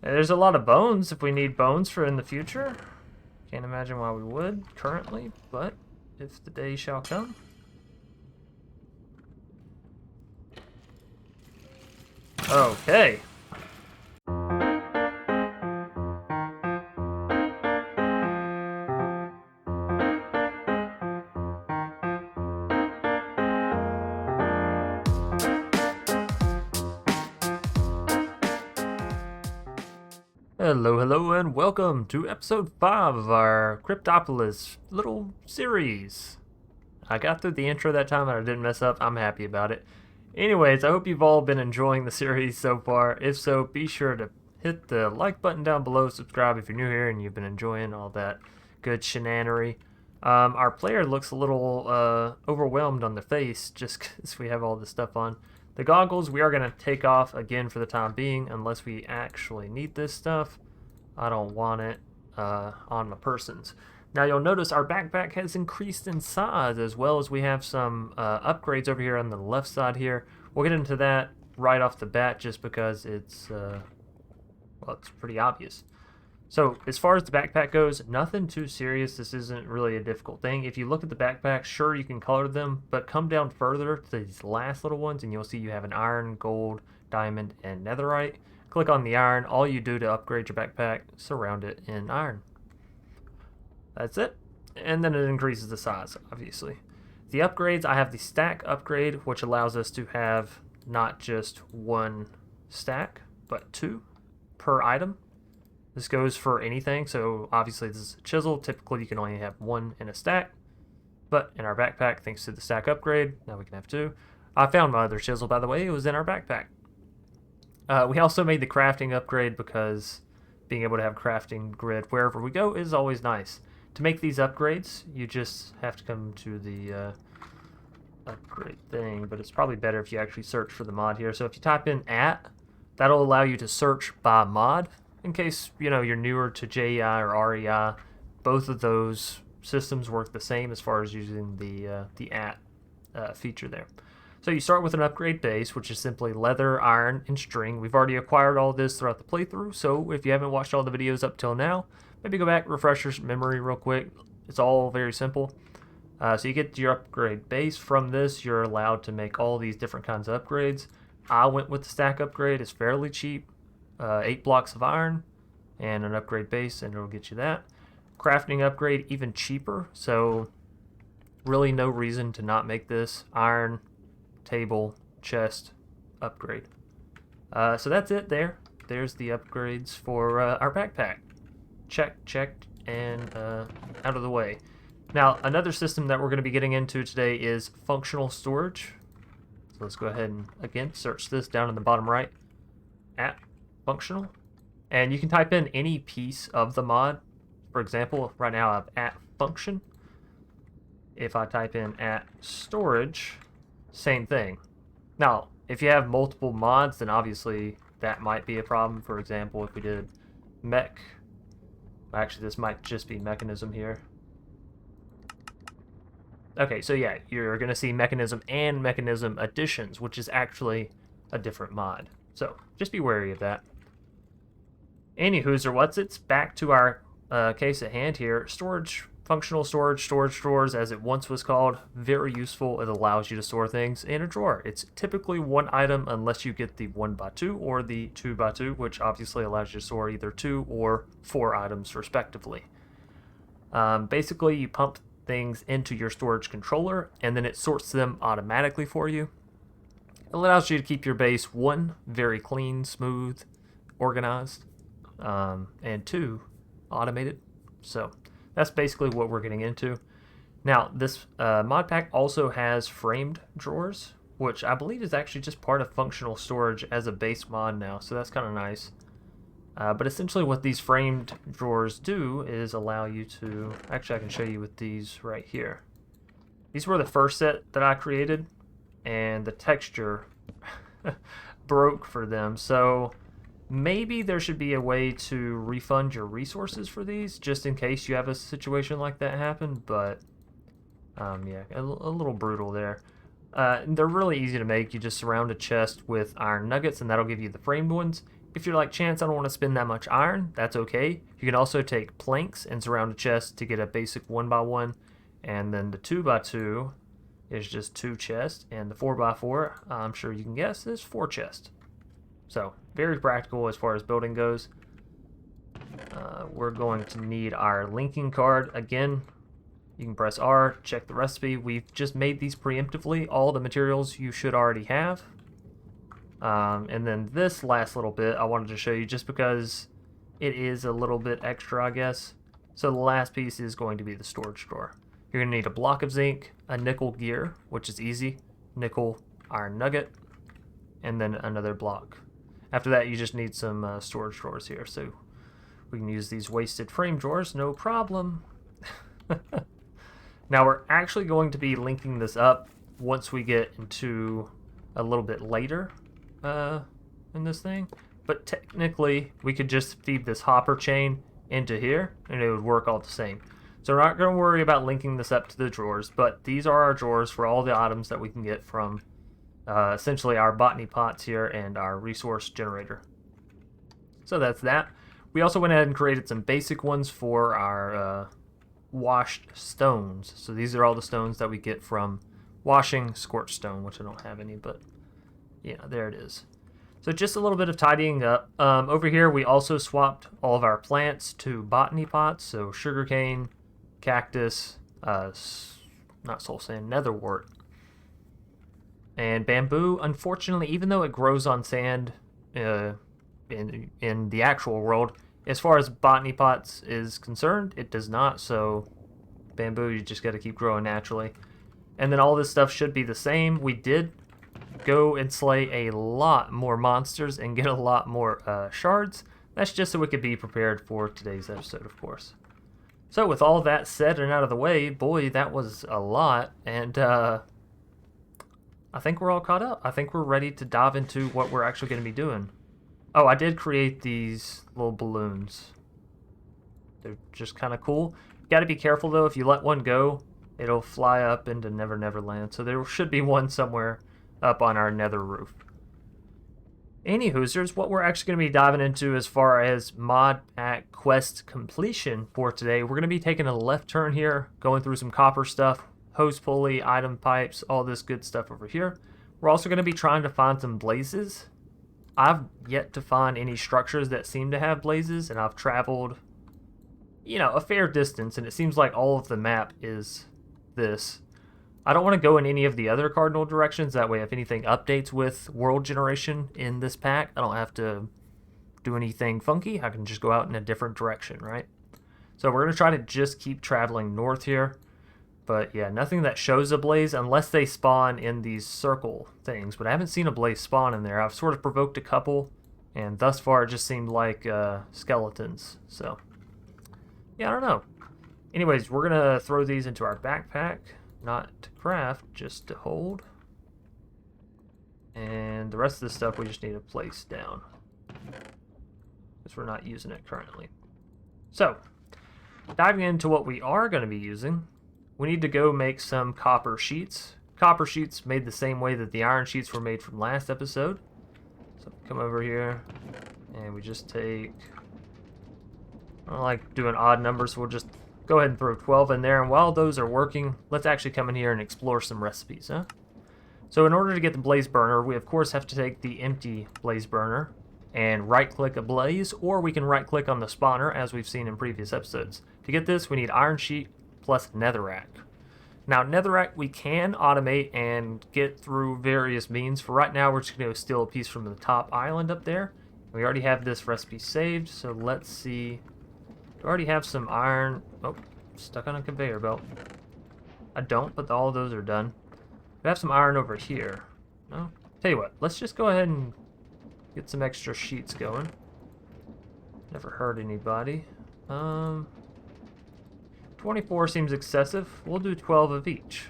There's a lot of bones if we need bones for in the future. Can't imagine why we would currently, but if the day shall come. Okay. Hello, and welcome to episode 5 of our Cryptopolis little series. I got through the intro that time and I didn't mess up. I'm happy about it. Anyways, I hope you've all been enjoying the series so far. If so, be sure to hit the like button down below, subscribe if you're new here and you've been enjoying all that good shenanery. Our player looks a little overwhelmed on the face just because we have all this stuff on. The goggles we are going to take off again for the time being unless we actually need this stuff. I don't want it on my persons. Now you'll notice our backpack has increased in size as well as we have some upgrades over here on the left side here. We'll get into that right off the bat just because it's, well, it's pretty obvious. So as far as the backpack goes, nothing too serious. This isn't really a difficult thing. If you look at the backpack, sure, you can color them, but come down further to these last little ones and you'll see you have an iron, gold, diamond, and netherite. Click on the iron. All you do to upgrade your backpack, surround it in iron. That's it. And then it increases the size, obviously. The upgrades, I have the stack upgrade, which allows us to have not just one stack, but 2 per item. This goes for anything, so obviously this is a chisel. Typically you can only have 1 in a stack, but in our backpack, thanks to the stack upgrade, now we can have 2. I found my other chisel, by the way. It was in our backpack. We also made the crafting upgrade because being able to have crafting grid wherever we go is always nice. To make these upgrades, you just have to come to the upgrade thing, but it's probably better if you actually search for the mod here. So if you type in @ that'll allow you to search by mod. In case, you know, you're newer to JEI or REI, both of those systems work the same as far as using the @ feature there. So you start with an upgrade base, which is simply leather, iron, and string. We've already acquired all this throughout the playthrough, so if you haven't watched all the videos up till now, maybe go back, refresh your memory real quick. It's all very simple. So you get your upgrade base. From this, you're allowed to make all these different kinds of upgrades. I went with the stack upgrade. It's fairly cheap. 8 blocks of iron and an upgrade base, and it'll get you that. Crafting upgrade, even cheaper, so really no reason to not make this. Iron, table, chest, upgrade. So that's it there. There's the upgrades for our backpack. Checked, and out of the way. Now, another system that we're going to be getting into today is functional storage. So let's go ahead and, again, search this down in the bottom right. @ functional, and you can type in any piece of the mod. For example, right now I have @ function. If I type in @ storage, same thing. Now if you have multiple mods, then obviously that might be a problem. For example, if we did mech, actually this might just be mechanism here. Okay, so yeah, you're gonna see mechanism and mechanism additions, which is actually a different mod. So just be wary of that. Anywho's or what's it's back to our case at hand here. Storage, functional storage, storage drawers, as it once was called. Very useful. It allows you to store things in a drawer. It's typically 1 item unless you get the 1x2 or the 2x2, which obviously allows you to store either 2 or 4 items respectively. Basically, you pump things into your storage controller and then it sorts them automatically for you. It allows you to keep your base, 1, very clean, smooth, organized, and 2, automated. So that's basically what we're getting into. Now, this mod pack also has framed drawers, which I believe is actually just part of functional storage as a base mod now, so that's kind of nice. But essentially what these framed drawers do is allow you to... Actually, I can show you with these right here. These were the first set that I created, and the texture broke for them, so maybe there should be a way to refund your resources for these, just in case you have a situation like that happen, but yeah, a little brutal there. They're really easy to make. You just surround a chest with iron nuggets, and that'll give you the framed ones. If you're like, Chance, I don't want to spend that much iron, that's okay. You can also take planks and surround a chest to get a basic 1x1, and then the 2x2 is just 2 chests, and the 4x4, I'm sure you can guess, is 4 chests. So, very practical as far as building goes. We're going to need our linking card. Again, you can press R, check the recipe. We've just made these preemptively. All the materials you should already have. And then this last little bit I wanted to show you just because it is a little bit extra, I guess. So the last piece is going to be the storage drawer. You're going to need a block of zinc, a nickel gear, which is easy, nickel iron nugget, and then another block. After that, you just need some storage drawers here. So we can use these wasted frame drawers, no problem. Now we're actually going to be linking this up once we get into a little bit later in this thing, but technically we could just feed this hopper chain into here and it would work all the same. So we're not going to worry about linking this up to the drawers, but these are our drawers for all the items that we can get from essentially our botany pots here and our resource generator. So that's that. We also went ahead and created some basic ones for our washed stones. So these are all the stones that we get from washing scorched stone, which I don't have any, but yeah, there it is. So just a little bit of tidying up. Over here, we also swapped all of our plants to botany pots. So sugarcane, cactus, not soul sand, netherwort, and bamboo. Unfortunately, even though it grows on sand in the actual world, as far as botany pots is concerned, it does not. So bamboo, you just got to keep growing naturally. And then all this stuff should be the same. We did go and slay a lot more monsters and get a lot more shards. That's just so we could be prepared for today's episode, of course. So with all that said and out of the way, boy, that was a lot, and I think we're all caught up. I think we're ready to dive into what we're actually going to be doing. Oh, I did create these little balloons. They're just kind of cool. You got to be careful though. If you let one go, it'll fly up into Never Never Land. So there should be one somewhere up on our nether roof. Anywhoosers, what we're actually going to be diving into as far as Modpack quest completion for today, we're going to be taking a left turn here, going through some copper stuff, hose pulley, item pipes, all this good stuff over here. We're also going to be trying to find some blazes. I've yet to find any structures that seem to have blazes, and I've traveled, you know, a fair distance, and it seems like all of the map is this. I don't want to go in any of the other cardinal directions. That way, if anything updates with world generation in this pack, I don't have to do anything funky. I can just go out in a different direction, right? So we're going to try to just keep traveling north here. But yeah, nothing that shows a blaze unless they spawn in these circle things. But I haven't seen a blaze spawn in there. I've sort of provoked a couple, and thus far it just seemed like skeletons. So yeah, I don't know. Anyways, we're going to throw these into our backpack. Not to craft, just to hold. And the rest of the stuff we just need to place down, because we're not using it currently. So, diving into what we are going to be using, we need to go make some copper sheets. Copper sheets made the same way that the iron sheets were made from last episode. So come over here, and we just take, I don't like doing odd numbers, so we'll just go ahead and throw 12 in there, and while those are working, let's actually come in here and explore some recipes, huh? So in order to get the blaze burner, we of course have to take the empty blaze burner and right-click a blaze, or we can right-click on the spawner, as we've seen in previous episodes. To get this, we need iron sheet plus netherrack. Now, netherrack we can automate and get through various means. For right now, we're just going to steal a piece from the top island up there. We already have this recipe saved, so let's see. I already have some iron. Oh, stuck on a conveyor belt. I don't, but all of those are done. We have some iron over here. No? Tell you what, let's just go ahead and get some extra sheets going. Never hurt anybody. 24 seems excessive. We'll do 12 of each.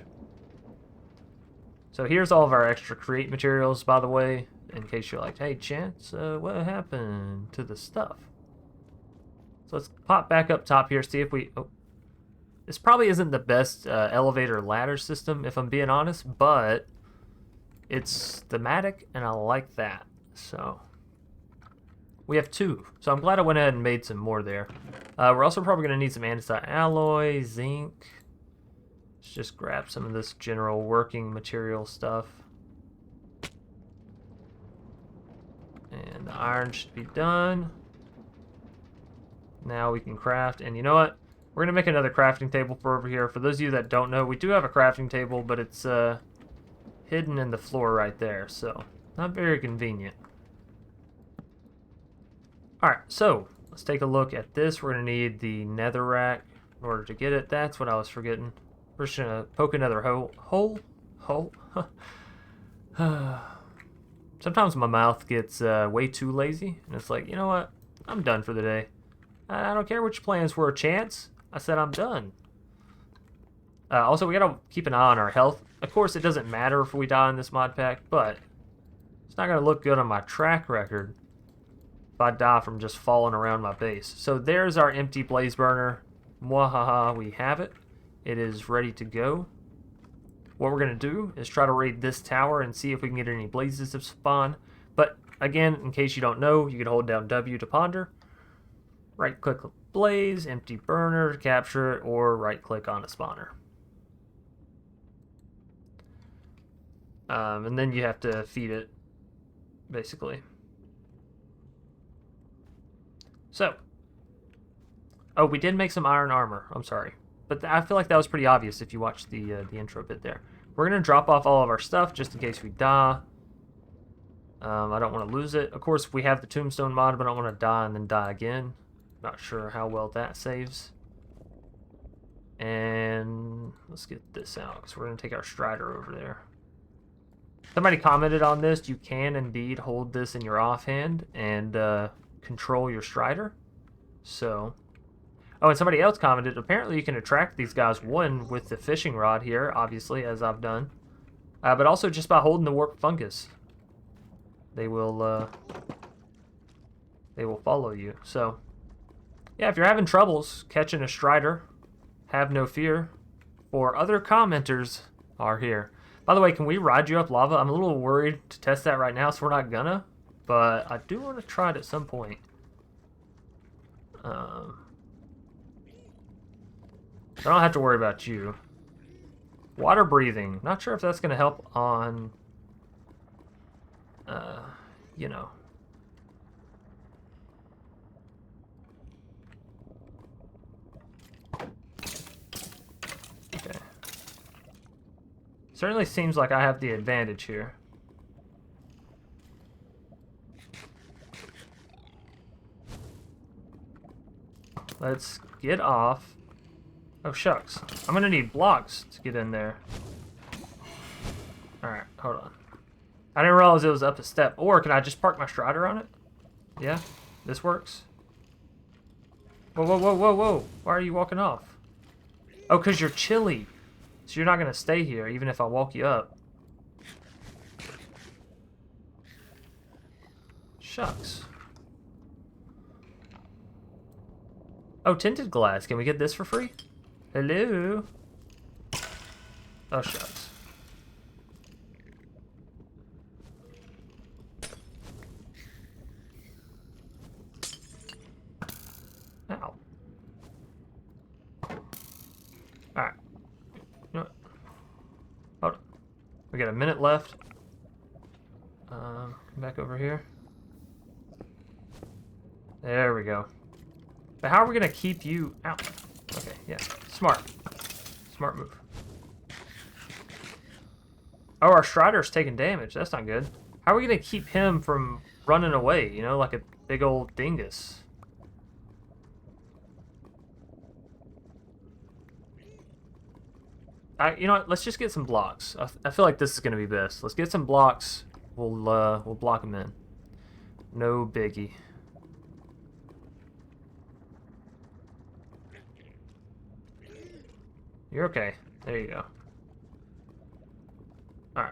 So here's all of our extra create materials, by the way, in case you're like, hey, Chance, what happened to the stuff? So let's pop back up top here, see if we... Oh, this probably isn't the best elevator ladder system, if I'm being honest, but it's thematic, and I like that. So We have 2, so I'm glad I went ahead and made some more there. We're also probably going to need some andesite alloy, zinc. Let's just grab some of this general working material stuff. And the iron should be done. Now we can craft, and you know what? We're going to make another crafting table for over here. For those of you that don't know, we do have a crafting table, but it's hidden in the floor right there, so not very convenient. Alright, so let's take a look at this. We're going to need the nether rack in order to get it. That's what I was forgetting. We're just going to poke another hole. Sometimes my mouth gets way too lazy, and it's like, you know what? I'm done for the day. I don't care which plans were a chance. I said I'm done. Also, we gotta keep an eye on our health. Of course, it doesn't matter if we die in this mod pack, but it's not gonna look good on my track record if I die from just falling around my base. So there's our empty blaze burner. Mwahaha, we have it. It is ready to go. What we're gonna do is try to raid this tower and see if we can get any blazes to spawn. But again, in case you don't know, you can hold down W to ponder. Right-click blaze, empty burner to capture it, or right-click on a spawner. And then you have to feed it, basically. So. Oh, we did make some iron armor. I'm sorry. But I feel like that was pretty obvious if you watched the intro bit there. We're going to drop off all of our stuff just in case we die. I don't want to lose it. Of course, we have the tombstone mod, but I don't want to die and then die again. Not sure how well that saves. And let's get this out because we're going to take our strider over there. Somebody commented on this. You can indeed hold this in your offhand and control your strider. So, oh, and somebody else commented, apparently you can attract these guys, one, with the fishing rod here, obviously, as I've done. But also just by holding the warp fungus. They will follow you. So, yeah, if you're having troubles catching a strider, have no fear, for other commenters are here. By the way, can we ride you up lava? I'm a little worried to test that right now, so we're not gonna. But I do want to try it at some point. I don't have to worry about you. Water breathing. Not sure if that's going to help on, you know. Okay. Certainly seems like I have the advantage here. Let's get off. Oh, shucks. I'm going to need blocks to get in there. Alright, hold on. I didn't realize it was up a step. Or can I just park my strider on it? Yeah, this works. Whoa, whoa, whoa, whoa, whoa. Why are you walking off? Oh, because you're chilly. So you're not going to stay here, even if I walk you up. Shucks. Oh, tinted glass. Can we get this for free? Hello? Oh, shucks. Ow. Alright. You know what? Hold on. We got a minute left. Come back over here. There we go. But how are we going to keep you out? Okay, yeah. Smart. Smart move. Oh, our Strider's taking damage. That's not good. How are we going to keep him from running away, you know, like a big old dingus? You know what? Let's just get some blocks. I feel like this is going to be best. Let's get some blocks. We'll block them in. No biggie. You're okay. There you go. Alright.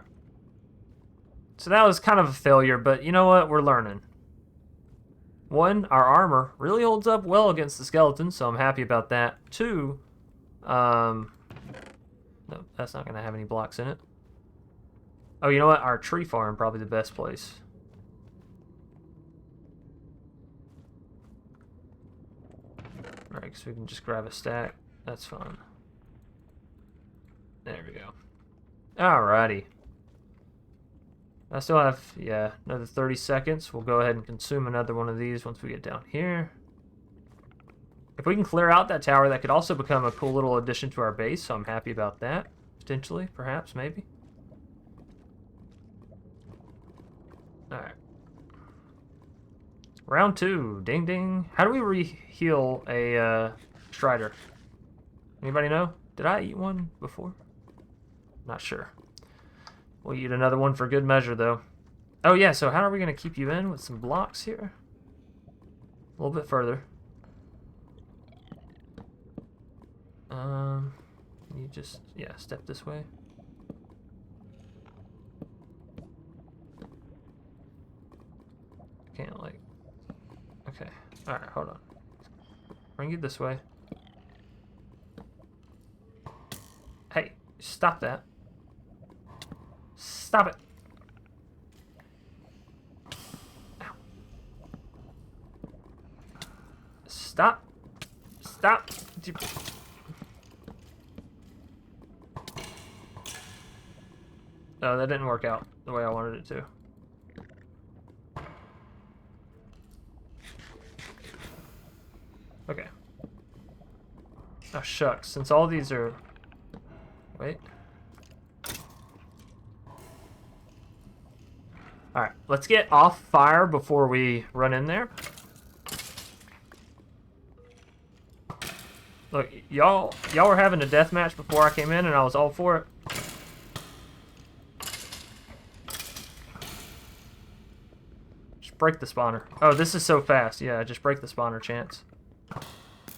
So that was kind of a failure, but you know what? We're learning. One, our armor really holds up well against the skeletons, so I'm happy about that. Two, no, that's not going to have any blocks in it. Oh, you know what? Our tree farm, probably the best place. Alright, so we can just grab a stack. That's fine. There we go. Alrighty. I still have, yeah, another 30 seconds. We'll go ahead and consume another one of these once we get down here. If we can clear out that tower, that could also become a cool little addition to our base, so I'm happy about that. Potentially, perhaps, maybe. Alright. Round 2. Ding ding. How do we re-heal a Strider? Anybody know? Did I eat one before? Not sure. We'll eat another one for good measure, though. Oh, yeah, so how are we going to keep you in with some blocks here? A little bit further. You just, yeah, step this way. Can't, like... Okay. Alright, hold on. Bring you this way. Hey, stop that. Stop it. Ow. Stop. Stop. No, that didn't work out the way I wanted it to. Okay. Oh, shucks. Since all these are... Wait. Alright, let's get off fire before we run in there. Look, y'all were having a death match before I came in, and I was all for it. Just break the spawner. Oh, this is so fast. Yeah, just break the spawner, chance.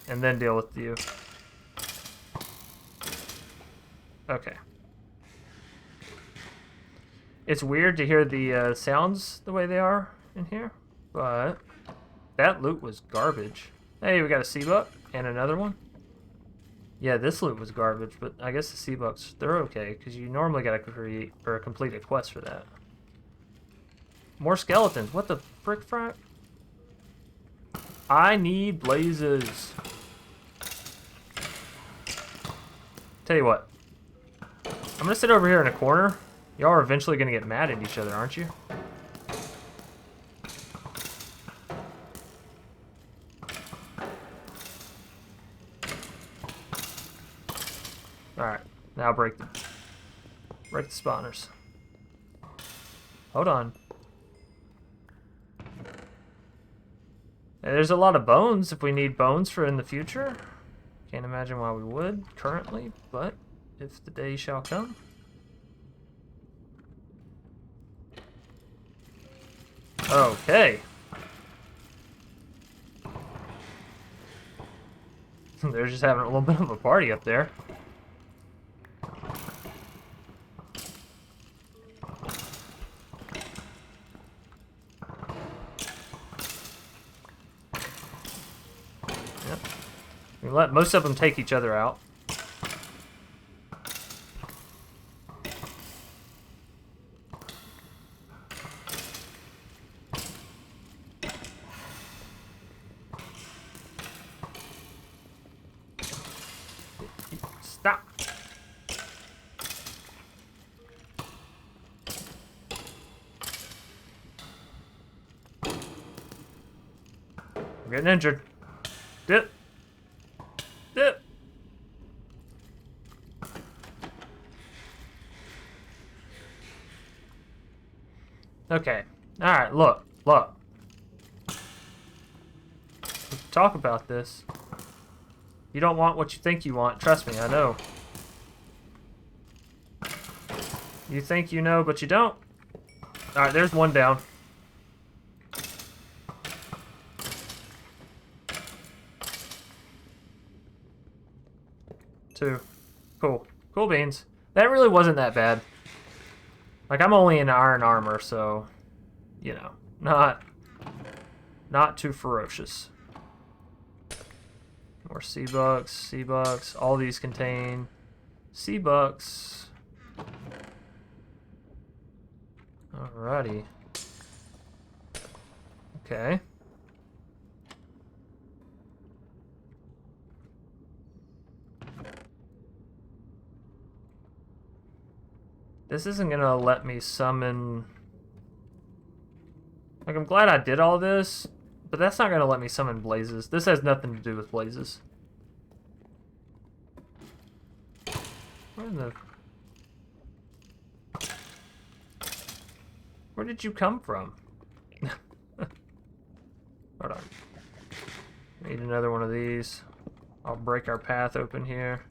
And then deal with you. Okay. It's weird to hear the sounds the way they are in here, but that loot was garbage. Hey, we got a sea-buck and another one. Yeah, this loot was garbage, but I guess the sea-bucks, they're okay, because you normally gotta create or complete a quest for that. More skeletons. What the frick frack? I need blazes. Tell you what. I'm gonna sit over here in a corner. Y'all are eventually gonna get mad at each other, aren't you? Alright, now break the spawners. Hold on. There's a lot of bones if we need bones for in the future. Can't imagine why we would currently, but if the day shall come. Okay. They're just having a little bit of a party up there. Yep. We let most of them take each other out. Stop. I'm getting injured. Dip. Dip. Okay. Alright, look. Look. Let's talk about this. You don't want what you think you want. Trust me, I know. You think you know, but you don't. Alright, there's one down. Two. Cool. Cool beans. That really wasn't that bad. Like, I'm only in iron armor, so... You know. Not too ferocious. More sea-bucks, sea-bucks. All these contain sea-bucks. Alrighty. Okay. This isn't gonna let me summon... Like, I'm glad I did all this, but that's not gonna let me summon blazes. This has nothing to do with blazes. Where in the... Where did you come from? Hold on. Need another one of these. I'll break our path open here.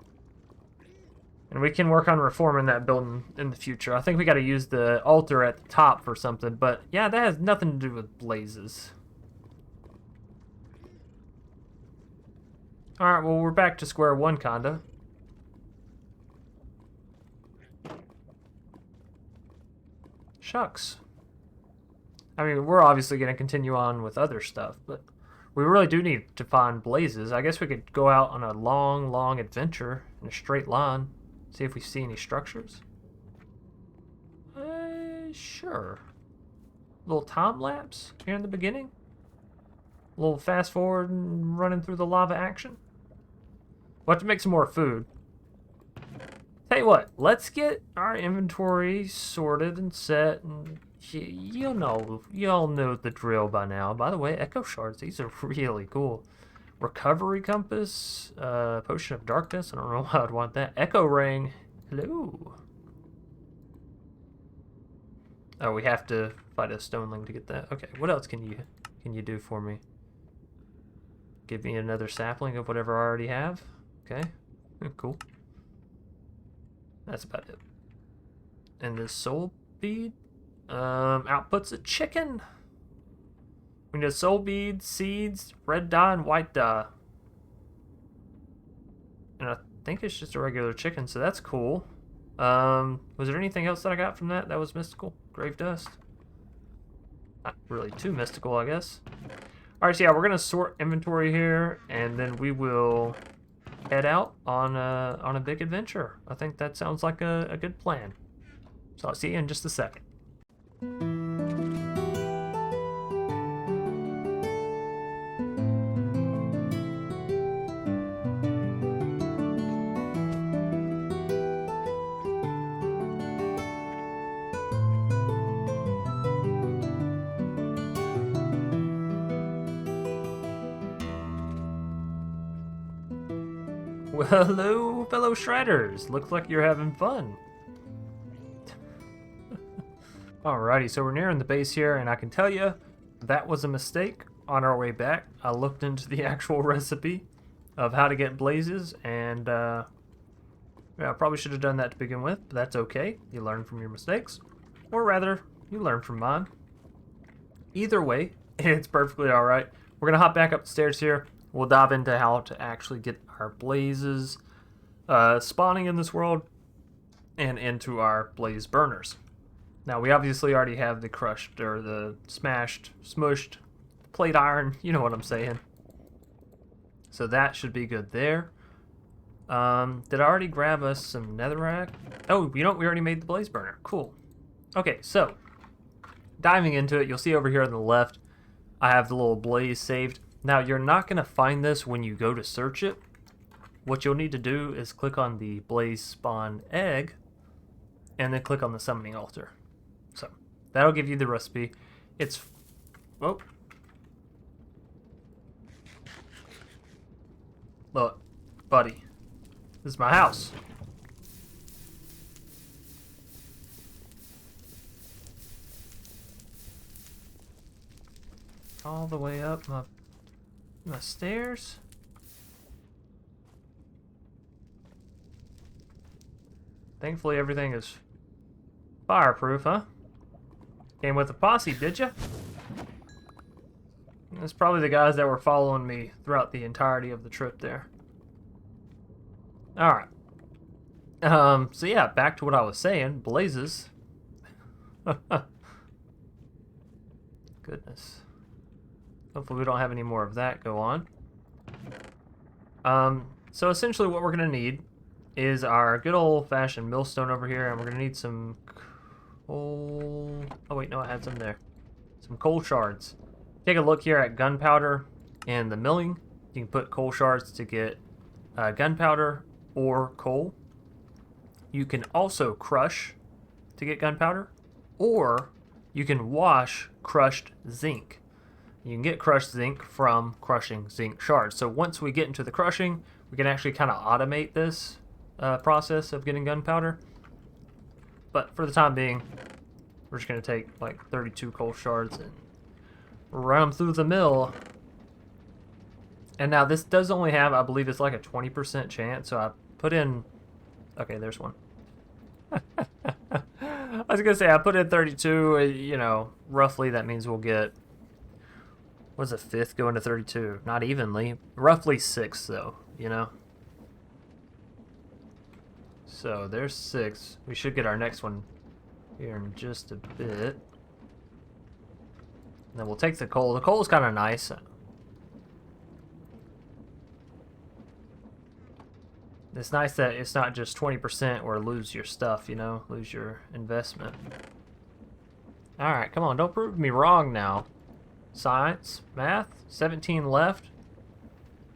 And we can work on reforming that building in the future. I think we got to use the altar at the top for something, but yeah, that has nothing to do with blazes. Alright, well, we're back to square one, kinda. Shucks. I mean, we're obviously going to continue on with other stuff, but we really do need to find blazes. I guess we could go out on a long, long adventure in a straight line. See if we see any structures. Sure. Little time lapse here in the beginning. A little fast forward and running through the lava action. We'll have to make some more food. Tell you what, let's get our inventory sorted and set. And you know, y'all know the drill by now. By the way, echo shards, these are really cool. Recovery compass, potion of darkness. I don't know why I'd want that. Echo ring. Hello. Oh, we have to fight a stoneling to get that. Okay, what else can you do for me? Give me another sapling of whatever I already have. Okay, cool. That's about it. And this soul bead outputs a chicken. We need a soul bead, seeds, red dye, and white dye. And I think it's just a regular chicken, so that's cool. Was there anything else that I got from that that was mystical? Grave dust? Not really too mystical, I guess. Alright, so yeah, we're going to sort inventory here, and then we will head out on a big adventure. I think that sounds like a good plan. So I'll see you in just a second. Well, hello, fellow Shredders. Looks like you're having fun. Alrighty, so we're nearing the base here, and I can tell you that was a mistake. On our way back, I looked into the actual recipe of how to get blazes, and yeah, I probably should have done that to begin with, but that's okay. You learn from your mistakes, or rather, you learn from mine. Either way, it's perfectly alright. We're going to hop back up the stairs here. We'll dive into how to actually get our blazes spawning in this world and into our blaze burners. Now, we obviously already have the crushed, or the smashed, smushed plate iron. You know what I'm saying. So that should be good there. Did I already grab us some netherrack? Oh, you know what? We already made the blaze burner. Cool. Okay, so diving into it, you'll see over here on the left, I have the little blaze saved. Now, you're not going to find this when you go to search it. What you'll need to do is click on the blaze spawn egg, and then click on the summoning altar. So, that'll give you the recipe. It's... Whoa. Look, buddy. This is my house. All the way up my stairs. Thankfully, everything is fireproof, huh? Came with a posse, did ya? That's probably the guys that were following me throughout the entirety of the trip there. Alright. So yeah, back to what I was saying. Blazes. Goodness. Hopefully we don't have any more of that go on. So essentially what we're going to need is our good old-fashioned millstone over here, and we're going to need some coal... Oh wait, no, I had some there. Some coal shards. Take a look here at gunpowder and the milling. You can put coal shards to get gunpowder or coal. You can also crush to get gunpowder, or you can wash crushed zinc. You can get crushed zinc from crushing zinc shards. So once we get into the crushing, we can actually kind of automate this process of getting gunpowder. But for the time being, we're just going to take like 32 coal shards and run them through the mill. And now this does only have, I believe it's like a 20% chance. So I put in, okay, there's one. I was going to say, I put in 32, you know, roughly that means we'll get, what's a fifth going to 32? Not evenly, roughly 6 though, you know. So there's 6. We should get our next one here in just a bit. And then we'll take the coal. The coal is kind of nice. It's nice that it's not just 20% or lose your stuff, you know, lose your investment. Alright, come on, don't prove me wrong now. Science, math, 17 left.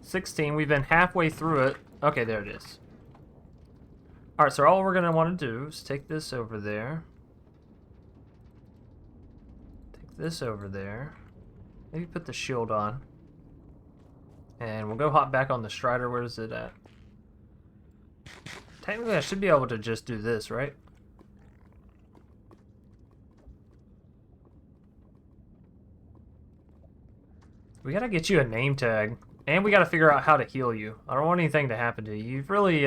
16, we've been halfway through it. Okay, there it is. Alright, so all we're going to want to do is take this over there. Take this over there. Maybe put the shield on. And we'll go hop back on the Strider. Where is it at? Technically, I should be able to just do this, right? We gotta get you a name tag. And we gotta figure out how to heal you. I don't want anything to happen to you. You've really,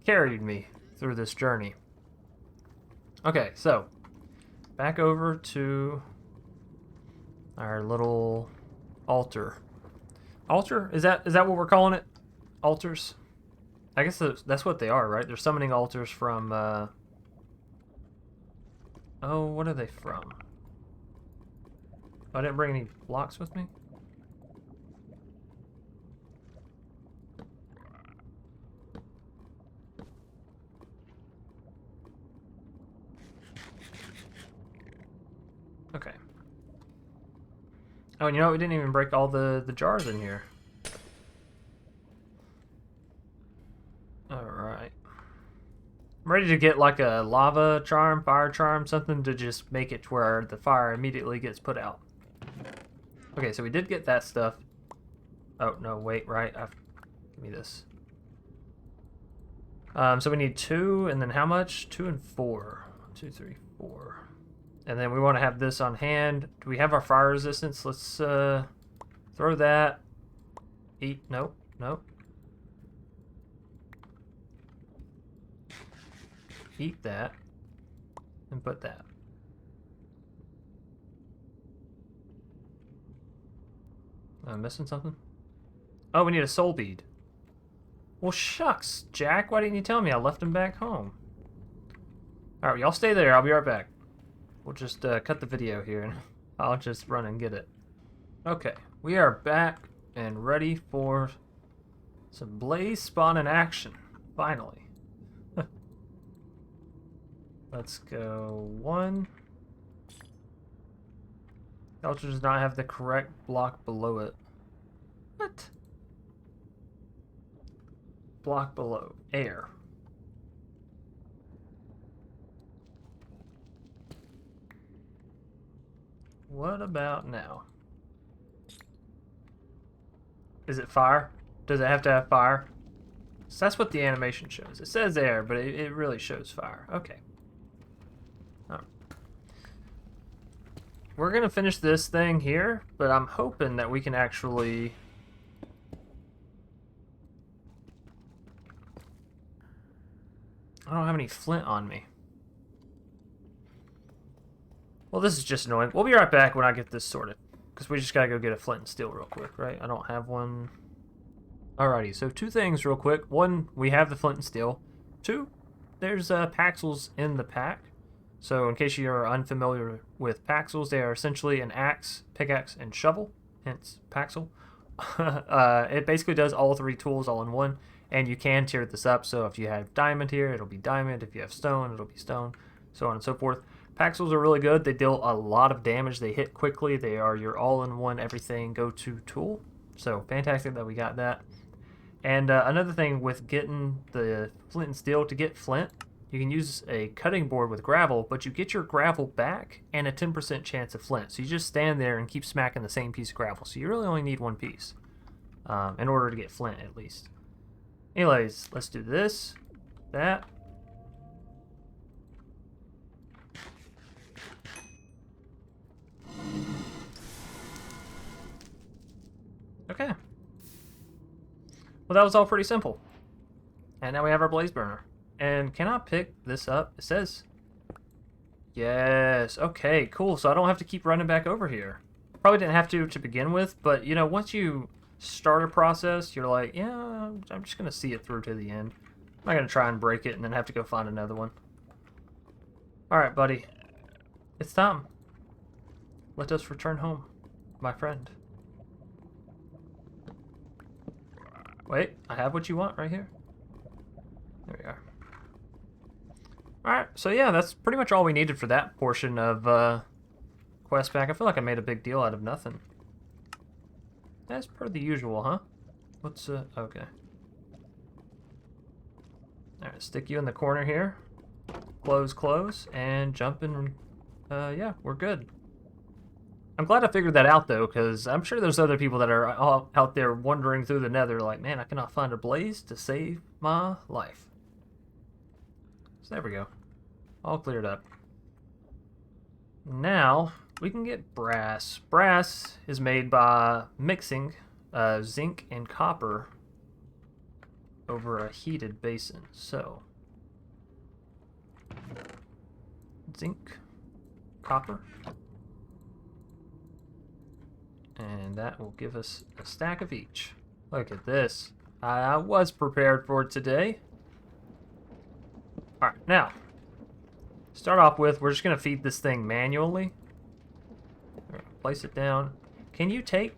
carried me through this journey. Okay, so back over to our little altar. Altar? Is that what we're calling it? Altars? I guess that's what they are, right? They're summoning altars from oh, what are they from? I didn't bring any blocks with me. Okay. Oh, and you know what? We didn't even break all the jars in here. Alright. I'm ready to get like a lava charm, fire charm, something to just make it to where the fire immediately gets put out. Okay, so we did get that stuff. Oh, no, wait, right. Give me this. So we need 2, and then how much? 2 and 4. 2, 3, 4. And then we want to have this on hand. Do we have our fire resistance? Let's throw that. Eat. Nope. Nope. Eat that. And put that. Am I missing something? Oh, we need a soul bead. Well, shucks, Jack. Why didn't you tell me? I left him back home. Alright, y'all stay there. I'll be right back. We'll just cut the video here, and I'll just run and get it. Okay, we are back and ready for some blaze spawn in action. Finally. Let's go 1. The altar does not have the correct block below it. What? Block below. Air. What about now? Is it fire? Does it have to have fire? So that's what the animation shows. It says air, but it really shows fire. Okay. Oh. We're going to finish this thing here, but I'm hoping that we can actually... I don't have any flint on me. Well, this is just annoying. We'll be right back when I get this sorted. Because we just gotta go get a flint and steel real quick, right? I don't have one. Alrighty, so 2 things real quick. 1, we have the flint and steel. 2, there's Paxels in the pack. So in case you are unfamiliar with Paxels, they are essentially an axe, pickaxe, and shovel. Hence, Paxel. It basically does all 3 tools all in one. And you can tier this up. So if you have diamond here, it'll be diamond. If you have stone, it'll be stone. So on and so forth. Paxels are really good. They deal a lot of damage. They hit quickly. They are your all-in-one everything go-to tool. So fantastic that we got that. And another thing with getting the flint and steel, to get flint, you can use a cutting board with gravel, but you get your gravel back and a 10% chance of flint. So you just stand there and keep smacking the same piece of gravel. So you really only need one piece in order to get flint, at least. Anyways, let's do this, that. Okay. Well, that was all pretty simple. And now we have our blaze burner. And can I pick this up? It says, yes. Okay, cool. So I don't have to keep running back over here. Probably didn't have to begin with, but you know, once you start a process, you're like, yeah, I'm just going to see it through to the end. I'm not going to try and break it and then have to go find another one. All right, buddy. It's time. Let us return home, my friend. Wait, I have what you want right here. There we are. Alright, so yeah, that's pretty much all we needed for that portion of quest pack. I feel like I made a big deal out of nothing. That's per the usual, huh? What's, okay. Alright, stick you in the corner here. Close, and jump in. Yeah, we're good. I'm glad I figured that out, though, because I'm sure there's other people that are all out there wandering through the Nether like, man, I cannot find a blaze to save my life. So there we go. All cleared up. Now, we can get brass. Brass is made by mixing zinc and copper over a heated basin. So, zinc, copper, and that will give us a stack of each. Look at this. I was prepared for today. Alright, now, start off with, we're just going to feed this thing manually. Place it down. Can you take...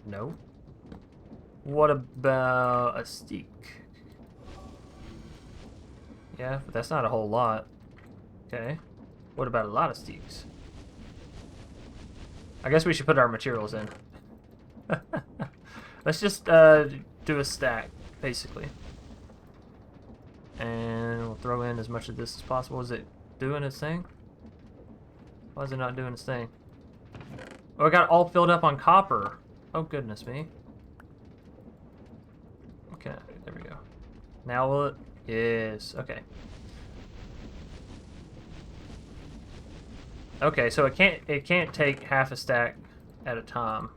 No. What about a steak? Yeah, but that's not a whole lot. Okay. What about a lot of steaks? I guess we should put our materials in. Let's just do a stack, basically. And we'll throw in as much of this as possible. Is it doing its thing? Why is it not doing its thing? Oh, I got it all filled up on copper. Oh, goodness me. Okay, there we go. Now will it? Yes, okay. Okay, so it can't take half a stack at a time.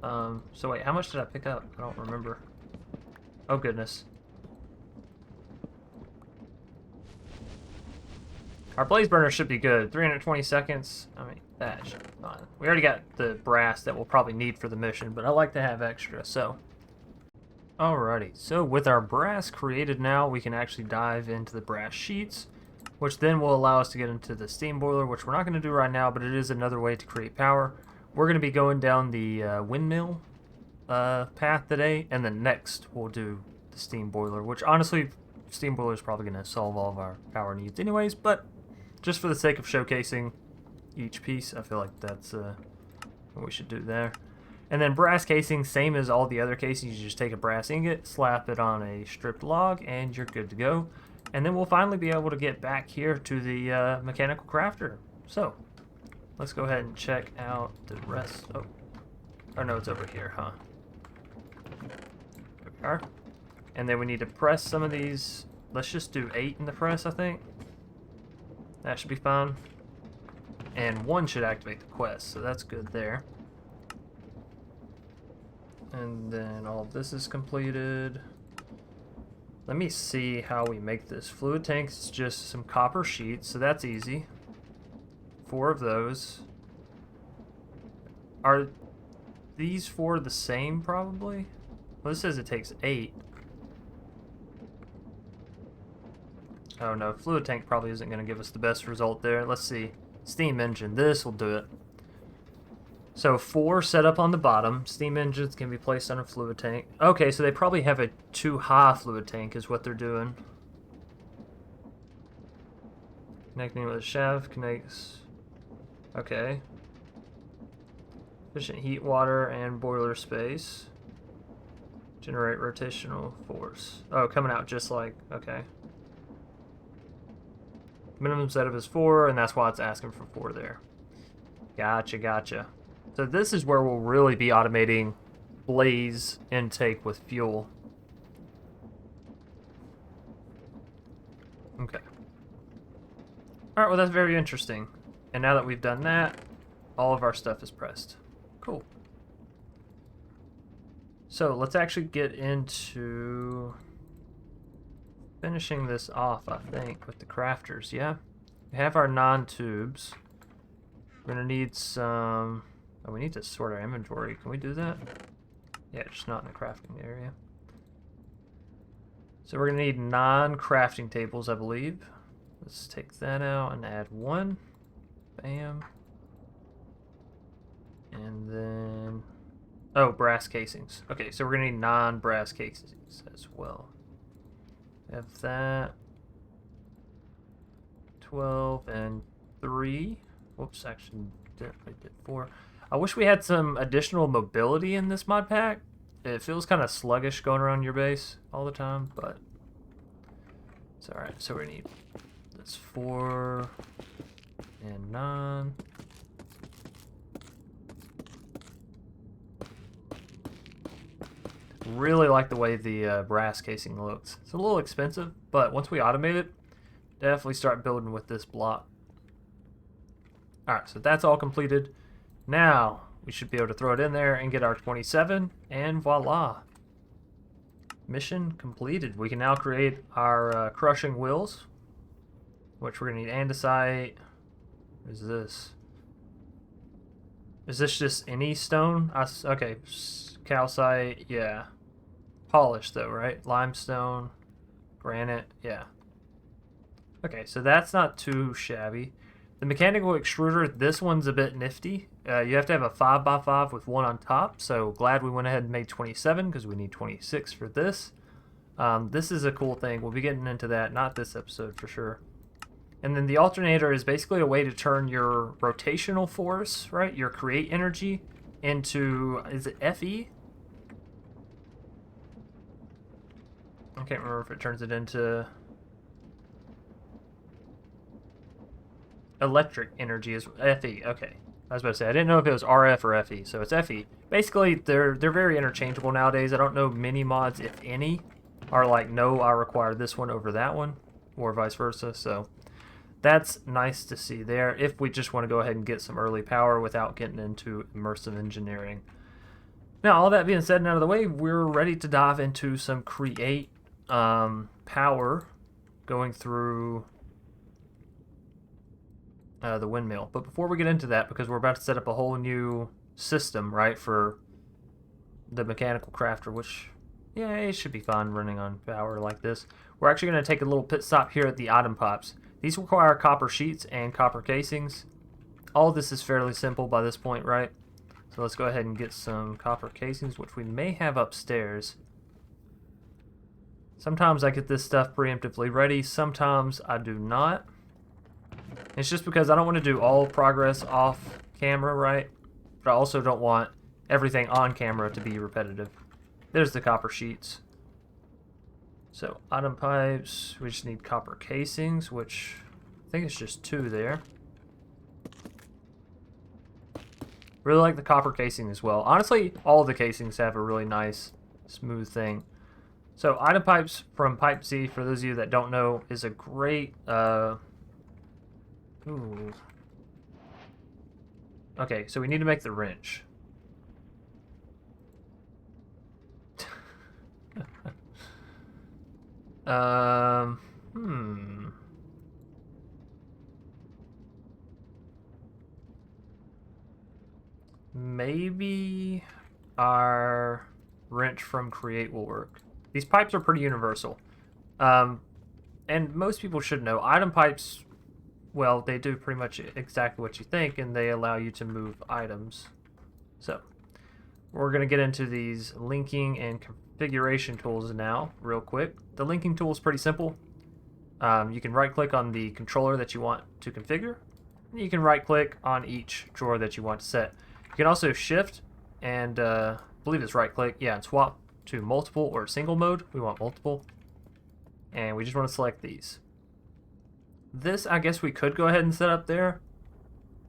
So wait, how much did I pick up? I don't remember. Oh, goodness. Our blaze burner should be good. 320 seconds. I mean, that should be fine. We already got the brass that we'll probably need for the mission, but I like to have extra, so. Alrighty, so with our brass created now, we can actually dive into the brass sheets, which then will allow us to get into the steam boiler, which we're not going to do right now, but it is another way to create power. We're going to be going down the windmill path today, and then next we'll do the steam boiler, which honestly, steam boiler is probably going to solve all of our power needs anyways, but just for the sake of showcasing each piece, I feel like that's what we should do there. And then brass casing, same as all the other casings. You just take a brass ingot, slap it on a stripped log, and you're good to go. And then we'll finally be able to get back here to the mechanical crafter. So, let's go ahead and check out the rest. Oh no, it's over here, huh? There we are. And then we need to press some of these. Let's just do 8 in the press, I think. That should be fine. And 1 should activate the quest, so that's good there. And then all of this is completed. Let me see how we make this. Fluid tank is just some copper sheets, so that's easy. 4 of those. Are these 4 the same, probably? Well, this says it takes 8. Oh no, fluid tank probably isn't going to give us the best result there. Let's see. Steam engine, this will do it. So 4 set up on the bottom. Steam engines can be placed on a fluid tank. Okay, so they probably have a too high fluid tank is what they're doing. Connecting with a shaft connects. Okay. Efficient heat, water, and boiler space. Generate rotational force. Oh, coming out just like, okay. Minimum setup is 4, and that's why it's asking for 4 there. Gotcha, gotcha. So this is where we'll really be automating blaze intake with fuel. Okay. Alright, well that's very interesting. And now that we've done that, all of our stuff is pressed. Cool. So let's actually get into finishing this off, I think, with the crafters, yeah? We have our non-tubes. We're gonna need some... Oh, we need to sort our inventory. Can we do that? Yeah, just not in the crafting area. So we're gonna need non-crafting tables, I believe. Let's take that out and add 1. Bam. And then... Oh, brass casings. Okay, so we're gonna need non-brass casings as well. Have that. 12 and 3. Whoops, actually definitely did 4. I wish we had some additional mobility in this mod pack. It feels kind of sluggish going around your base all the time, but it's alright. So we need this 4 and 9. Really like the way the brass casing looks. It's a little expensive, but once we automate it, definitely start building with this block. Alright, so that's all completed. Now, we should be able to throw it in there and get our 27, and voila. Mission completed. We can now create our crushing wheels, which we're going to need andesite. What is this? Is this just any stone? Okay, calcite, yeah. Polished though, right? Limestone, granite, yeah. Okay, so that's not too shabby. The mechanical extruder, this one's a bit nifty. You have to have a 5x5 with 1 on top, so glad we went ahead and made 27 because we need 26 for this. This is a cool thing. We'll be getting into that, not this episode for sure. And then the alternator is basically a way to turn your rotational force, right, your create energy, into, is it FE? I can't remember if it turns it into... Electric energy is FE, okay. I was about to say, I didn't know if it was RF or FE, so it's FE. Basically, they're very interchangeable nowadays. I don't know many mods, if any, are like, no, I require this one over that one, or vice versa, so that's nice to see there, if we just want to go ahead and get some early power without getting into immersive engineering. Now, all that being said and out of the way, we're ready to dive into some create power going through the windmill. But before we get into that, because we're about to set up a whole new system, right, for the mechanical crafter, which, yeah, it should be fun running on power like this. We're actually going to take a little pit stop here at the item pops. These require copper sheets and copper casings. All of this is fairly simple by this point, right? So let's go ahead and get some copper casings, which we may have upstairs. Sometimes I get this stuff preemptively ready, sometimes I do not. It's just because I don't want to do all progress off camera, right? But I also don't want everything on camera to be repetitive. There's the copper sheets. So, item pipes, we just need copper casings, which I think it's just 2 there. Really like the copper casing as well. Honestly, all the casings have a really nice, smooth thing. So, item pipes from Pipe Z, for those of you that don't know, is a great... Ooh. Okay, so we need to make the wrench. Maybe our wrench from Create will work. These pipes are pretty universal. And most people should know, item pipes, well, they do pretty much exactly what you think, and they allow you to move items. So, we're going to get into these linking and configuration tools now, real quick. The linking tool is pretty simple. You can right-click on the controller that you want to configure, and you can right-click on each drawer that you want to set. You can also shift and, I believe it's right-click, yeah, and swap to multiple or single mode. We want multiple. And we just want to select these. This, I guess we could go ahead and set up there,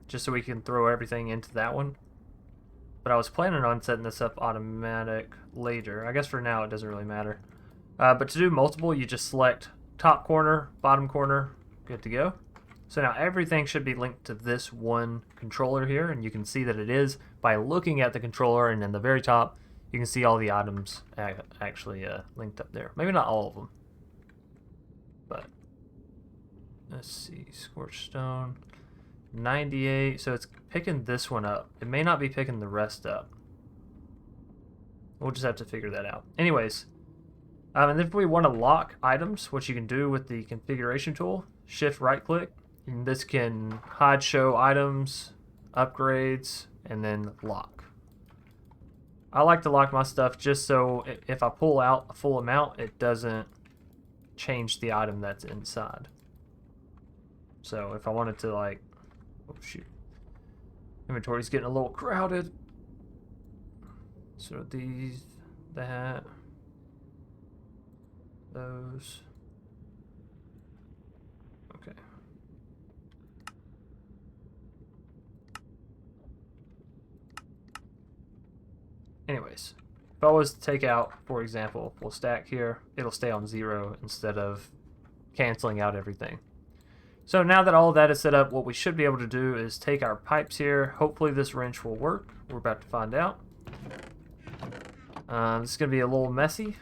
just so we can throw everything into that one. But I was planning on setting this up automatic later. I guess for now it doesn't really matter. But to do multiple, you just select top corner, bottom corner, good to go. So now everything should be linked to this one controller here, and you can see that it is by looking at the controller, and in the very top, you can see all the items actually linked up there. Maybe not all of them, but let's see, Scorched Stone, 98, so it's picking this one up. It may not be picking the rest up. We'll just have to figure that out. Anyways, and if we want to lock items, which you can do with the configuration tool, shift right click, and this can hide show items, upgrades, and then lock. I like to lock my stuff just so if I pull out a full amount, it doesn't change the item that's inside. So if I wanted to, like, oh shoot, inventory's getting a little crowded. So these, that, those. Okay. Anyways, if I was to take out, for example, full stack here, it'll stay on 0 instead of canceling out everything. So now that all of that is set up, what we should be able to do is take our pipes here. Hopefully this wrench will work. We're about to find out. This is going to be a little messy.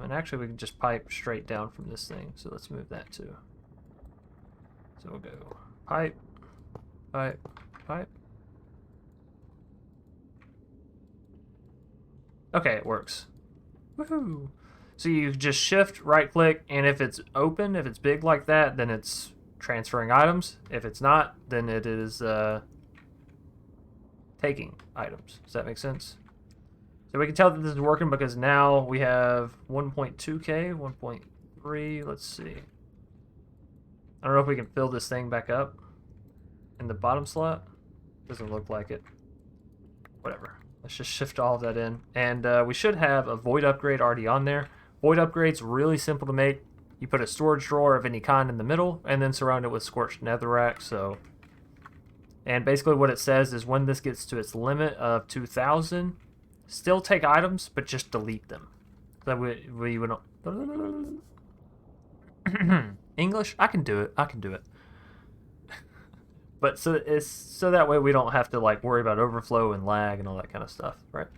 And actually we can just pipe straight down from this thing. So let's move that too. So we'll go pipe, pipe, pipe. Okay, it works. Woohoo! So you just shift, right click, and if it's open, if it's big like that, then it's transferring items. If it's not, then it is taking items. Does that make sense? So we can tell that this is working because now we have 1.2k, 1.3, let's see. I don't know if we can fill this thing back up in the bottom slot. Doesn't look like it. Whatever. Let's just shift all of that in. And we should have a void upgrade already on there. Void upgrade's really simple to make. You put a storage drawer of any kind in the middle and then surround it with scorched netherrack. So, and basically what it says is when this gets to its limit of 2,000, still take items, but just delete them. That we would English? I can do it. I can do it. But so it's so that way we don't have to like worry about overflow and lag and all that kind of stuff, right?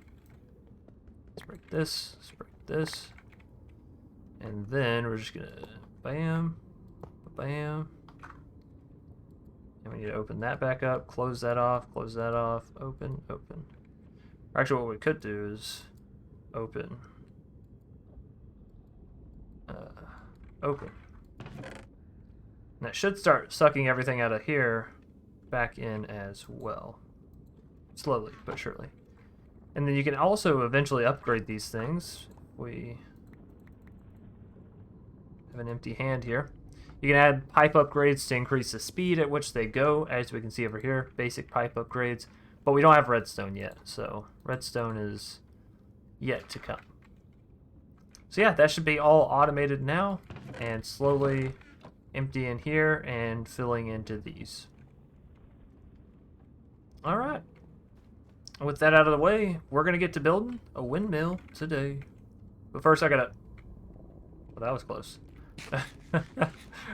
Let's break this. Let's break this. And then we're just gonna bam, bam. And we need to open that back up, close that off, open, open. Actually, what we could do is open, open. And that should start sucking everything out of here back in as well. Slowly, but surely. And then you can also eventually upgrade these things. We have an empty hand here. You can add pipe upgrades to increase the speed at which they go, as we can see over here, basic pipe upgrades. But we don't have redstone yet, so redstone is yet to come. So yeah, that should be all automated now, and slowly emptying here and filling into these. Alright. With that out of the way, we're going to get to building a windmill today. But first I gotta... Well, that was close.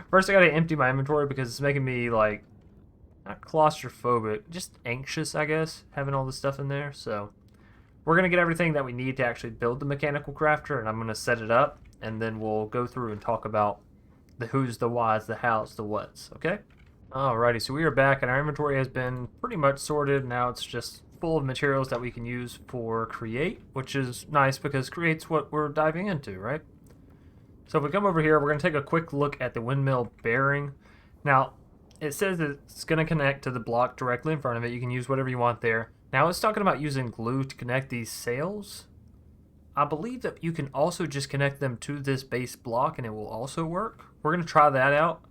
First I gotta empty my inventory because it's making me, like, not claustrophobic, just anxious, I guess, having all this stuff in there. So we're going to get everything that we need to actually build the mechanical crafter, and I'm going to set it up, and then we'll go through and talk about the who's, the whys, the hows, the whats, okay? Alrighty, so we are back, and our inventory has been pretty much sorted. Now it's just full of materials that we can use for create, which is nice because create's what we're diving into, right? So if we come over here, we're going to take a quick look at the windmill bearing. Now, it says that it's going to connect to the block directly in front of it. You can use whatever you want there. Now, it's talking about using glue to connect these sails. I believe that you can also just connect them to this base block and it will also work. We're going to try that out.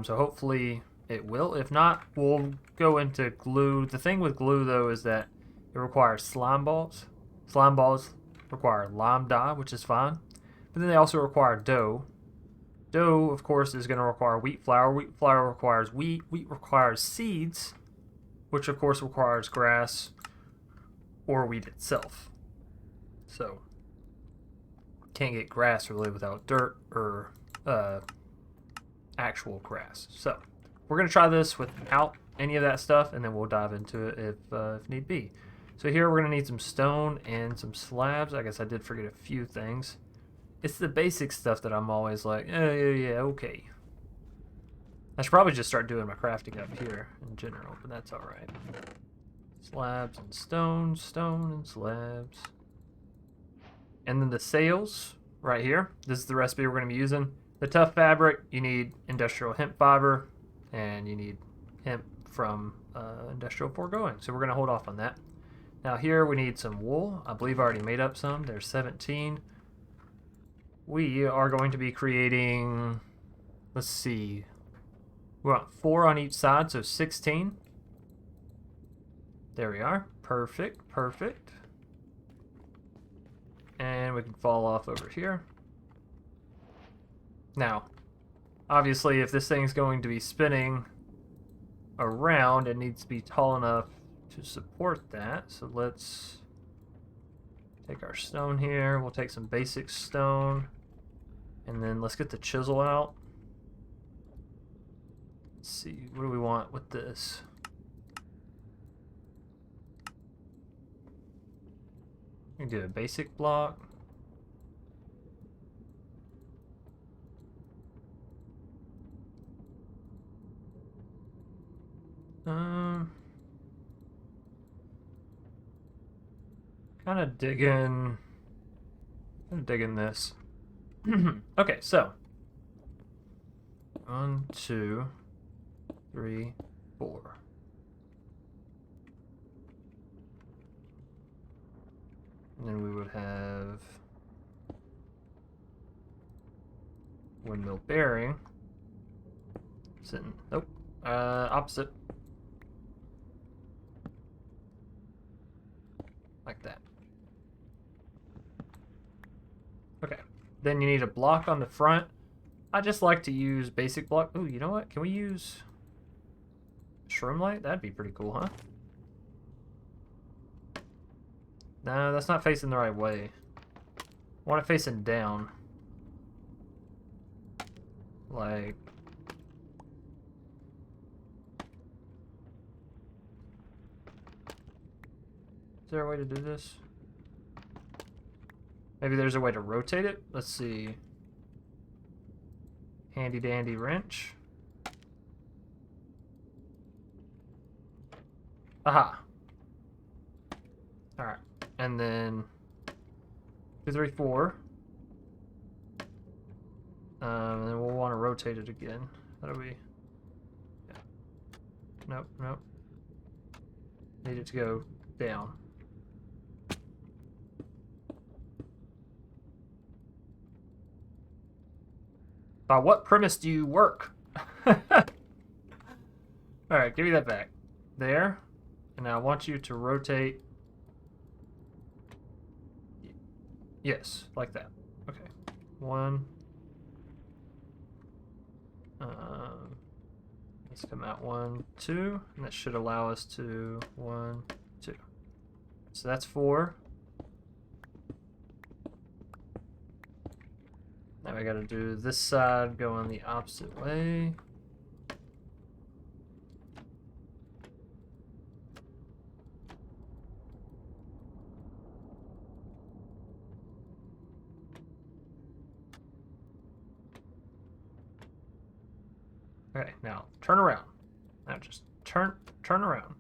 So hopefully it will. If not, we'll go into glue. The thing with glue, though, is that it requires slime balls. Slime balls require lime dye, which is fine. And then they also require dough. Dough, of course, is going to require wheat flour. Wheat flour requires wheat. Wheat requires seeds, which of course requires grass or wheat itself. So, can't get grass really without dirt or actual grass. So, we're going to try this without any of that stuff, and then we'll dive into it if need be. So here we're going to need some stone and some slabs. I guess I did forget a few things. It's the basic stuff that I'm always like, yeah, okay. I should probably just start doing my crafting up here in general, but that's alright. Slabs and stone, stone and slabs. And then the sails, right here. This is the recipe we're going to be using. The tough fabric, you need industrial hemp fiber, and you need hemp from industrial foregoing. So we're going to hold off on that. Now here we need some wool. I believe I already made up some. There's 17. We are going to be creating, let's see, we want 4 on each side, so 16. There we are. Perfect, perfect. And we can fall off over here. Now, obviously, if this thing's going to be spinning around, it needs to be tall enough to support that. So let's take our stone here. We'll take some basic stone. And then let's get the chisel out. Let's see, what do we want with this? We can do a basic block. Kind of digging this. Okay, so 1, 2, 3, 4. And then we would have windmill bearing. Sitting. Nope. Opposite. Like that. Okay. Then you need a block on the front. I just like to use basic block. Ooh, you know what? Can we use shroom light? That'd be pretty cool, huh? No, that's not facing the right way. I want it facing down. Like... Is there a way to do this? Maybe there's a way to rotate it? Let's see. Handy dandy wrench. Aha. Alright. And then 2, 3, 4. And then we'll want to rotate it again. How do we? Yeah. Nope, nope. Need it to go down. By what premise do you work? Alright, give me that back. There. And now I want you to rotate. Yes, like that. Okay. 1. Let's come out 1, 2. And that should allow us to 1, 2. So that's 4. Now we gotta do this side going the opposite way. Okay, now turn around. Now just turn around.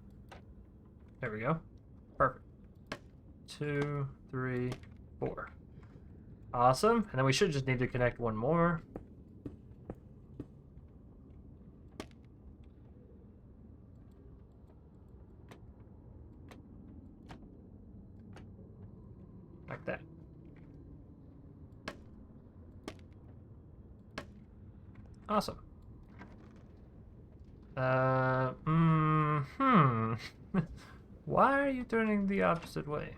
There we go. Perfect. 2, 3, 4. Awesome. And then we should just need to connect one more. Like that. Awesome. Why are you turning the opposite way?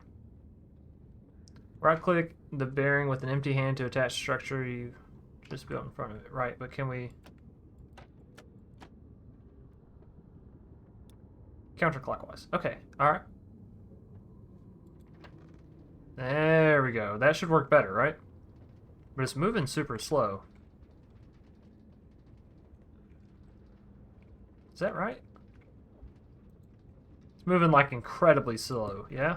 Right click the bearing with an empty hand to attach structure you just built in front of it. Right, but can we... Counterclockwise. Okay, alright. There we go. That should work better, right? But it's moving super slow. Is that right? It's moving like incredibly slow, yeah?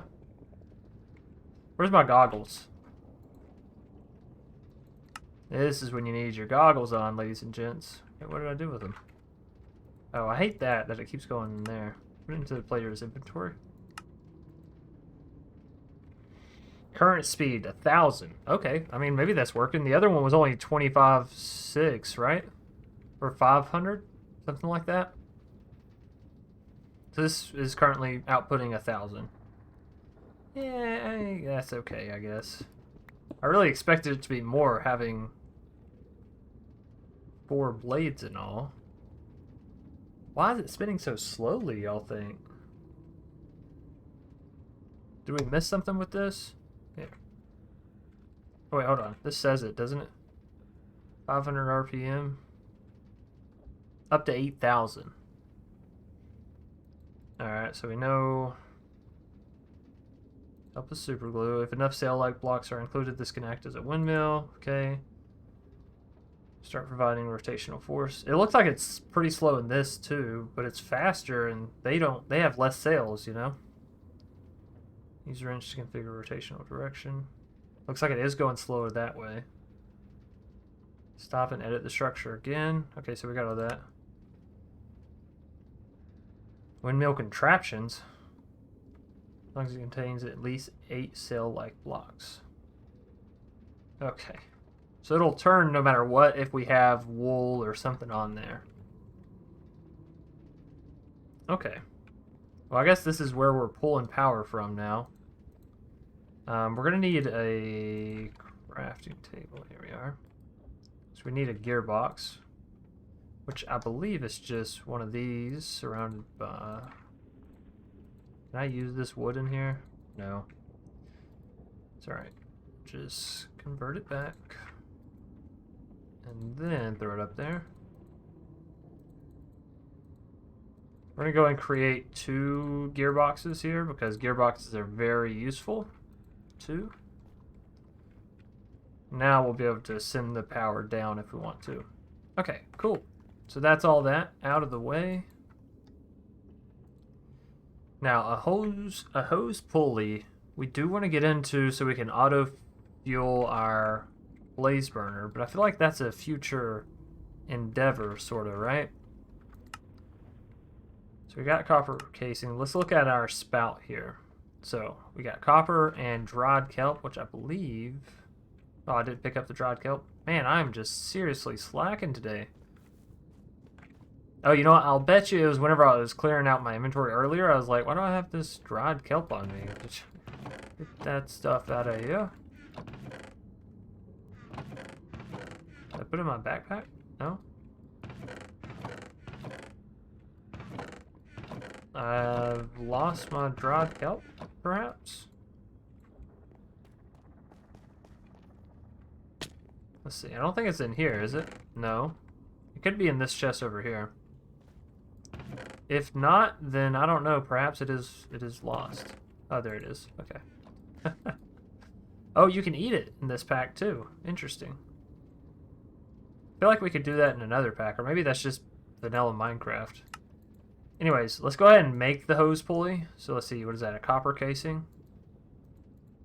Where's my goggles? This is when you need your goggles on, ladies and gents. Okay, what did I do with them? Oh, I hate that it keeps going in there. Put it into the player's inventory. Current speed, 1,000. Okay, I mean, maybe that's working. The other one was only 25.6, right? Or 500? Something like that. So this is currently outputting 1,000. Yeah, that's okay, I guess. I really expected it to be more, having 4 blades and all. Why is it spinning so slowly, y'all think? Did we miss something with this? Yeah. Oh, wait, hold on. This says it, doesn't it? 500 RPM. Up to 8,000. Alright, so we know... Help with super glue. If enough sail-like blocks are included, this can act as a windmill. Okay. Start providing rotational force. It looks like it's pretty slow in this too, but it's faster and they have less sails, you know? Use wrench to configure rotational direction. Looks like it is going slower that way. Stop and edit the structure again. Okay, so we got all that. Windmill contraptions. As long as it contains at least 8 sail-like blocks. Okay. So it'll turn no matter what if we have wool or something on there. Okay. Well, I guess this is where we're pulling power from now. We're going to need a crafting table. Here we are. So we need a gearbox, which I believe is just one of these surrounded by... Can I use this wood in here? No. It's alright. Just convert it back. And then throw it up there. We're going to go and create 2 gearboxes here because gearboxes are very useful. 2. Now we'll be able to send the power down if we want to. Okay, cool. So that's all that out of the way. Now a hose pulley we do want to get into so we can auto fuel our blaze burner, but I feel like that's a future endeavor, sort of, right? So we got copper casing. Let's look at our spout here. So we got copper and dried kelp, which I believe... Oh, I did pick up the dried kelp. Man, I'm just seriously slacking today. Oh, you know what? I'll bet you it was whenever I was clearing out my inventory earlier, I was like, why do I have this dried kelp on me? Get that stuff out of here. Did I put it in my backpack? No? I've lost my dried kelp, perhaps? Let's see. I don't think it's in here, is it? No. It could be in this chest over here. If not, then I don't know. Perhaps it is lost. Oh, there it is. Okay. Oh, you can eat it in this pack too. Interesting. I feel like we could do that in another pack, or maybe that's just vanilla Minecraft. Anyways, let's go ahead and make the hose pulley. So let's see, what is that? A copper casing?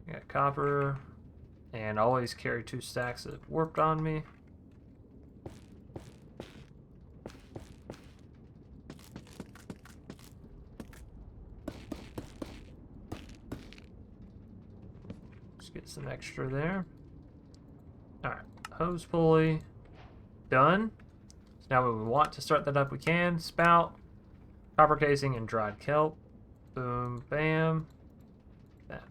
We got copper, and always carry 2 stacks of warped on me. Get some extra there. Alright, hose pulley done. So now when we want to start that up, we can. Spout, copper casing, and dried kelp. Boom, bam. That.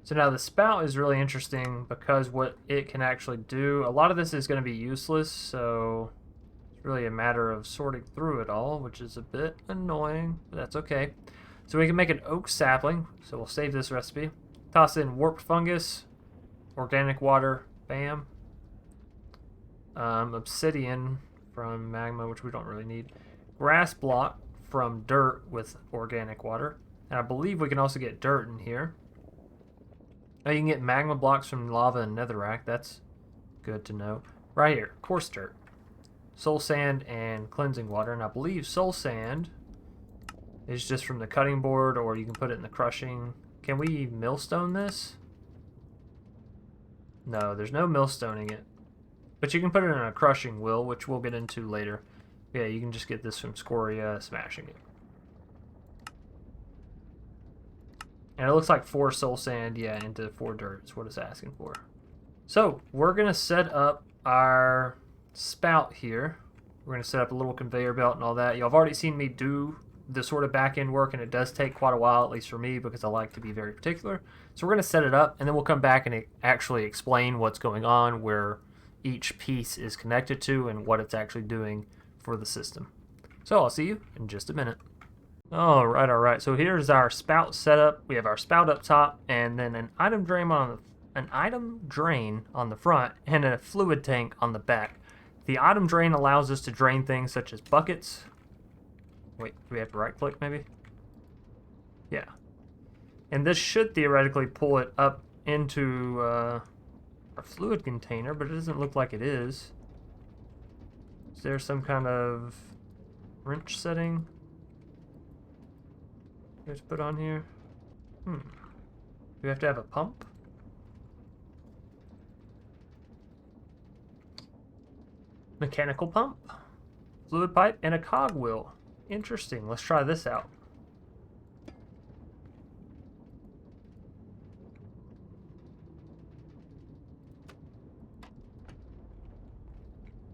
So now the spout is really interesting because what it can actually do, a lot of this is going to be useless, so it's really a matter of sorting through it all, which is a bit annoying, but that's okay. So we can make an oak sapling, so we'll save this recipe. Toss in warped fungus, organic water, bam. Obsidian from magma, which we don't really need. Grass block from dirt with organic water. And I believe we can also get dirt in here. Oh, you can get magma blocks from lava and netherrack. That's good to know. Right here, coarse dirt. Soul sand and cleansing water. And I believe soul sand is just from the cutting board, or you can put it in the crushing. Can we millstone this? No, there's no millstoning it. But you can put it in a crushing wheel, which we'll get into later. Yeah, you can just get this from scoria smashing it. And it looks like 4 soul sand, yeah, into 4 dirt is what it's asking for. So, we're going to set up our spout here. We're going to set up a little conveyor belt and all that. Y'all have already seen me do the sort of back-end work, and it does take quite a while, at least for me, because I like to be very particular. So we're going to set it up, and then we'll come back and actually explain what's going on, where each piece is connected to, and what it's actually doing for the system. So I'll see you in just a minute. All right. So here's our spout setup. We have our spout up top, and then an item drain on the front, and a fluid tank on the back. The item drain allows us to drain things such as buckets. Wait, do we have to right click maybe? Yeah. And this should theoretically pull it up into our fluid container, but it doesn't look like it is. Is there some kind of wrench setting we have to put on here? Do we have to have a pump? Mechanical pump, fluid pipe, and a cogwheel. Interesting. Let's try this out.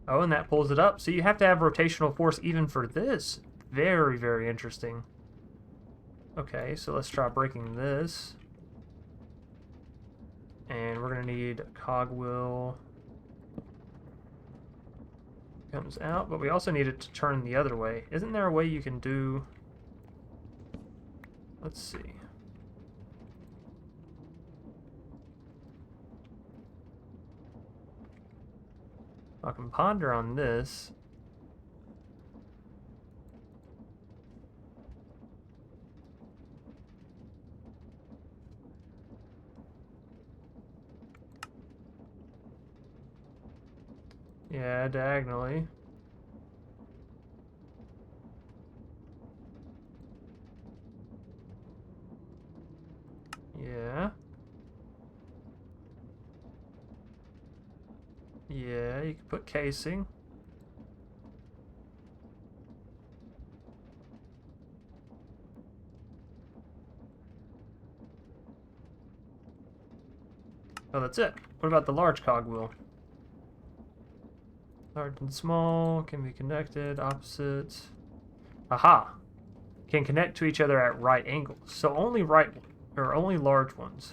Oh, and that pulls it up. So you have to have rotational force even for this. Very, very interesting. Okay, so let's try breaking this. And we're going to need a cogwheel. Comes out, but we also need it to turn the other way. Isn't there a way you can do... Let's see. I can ponder on this. Yeah, diagonally. Yeah. Yeah, you can put casing. Oh, that's it. What about the large cogwheel? Large and small can be connected, opposites. Aha! Can connect to each other at right angles. So only only large ones.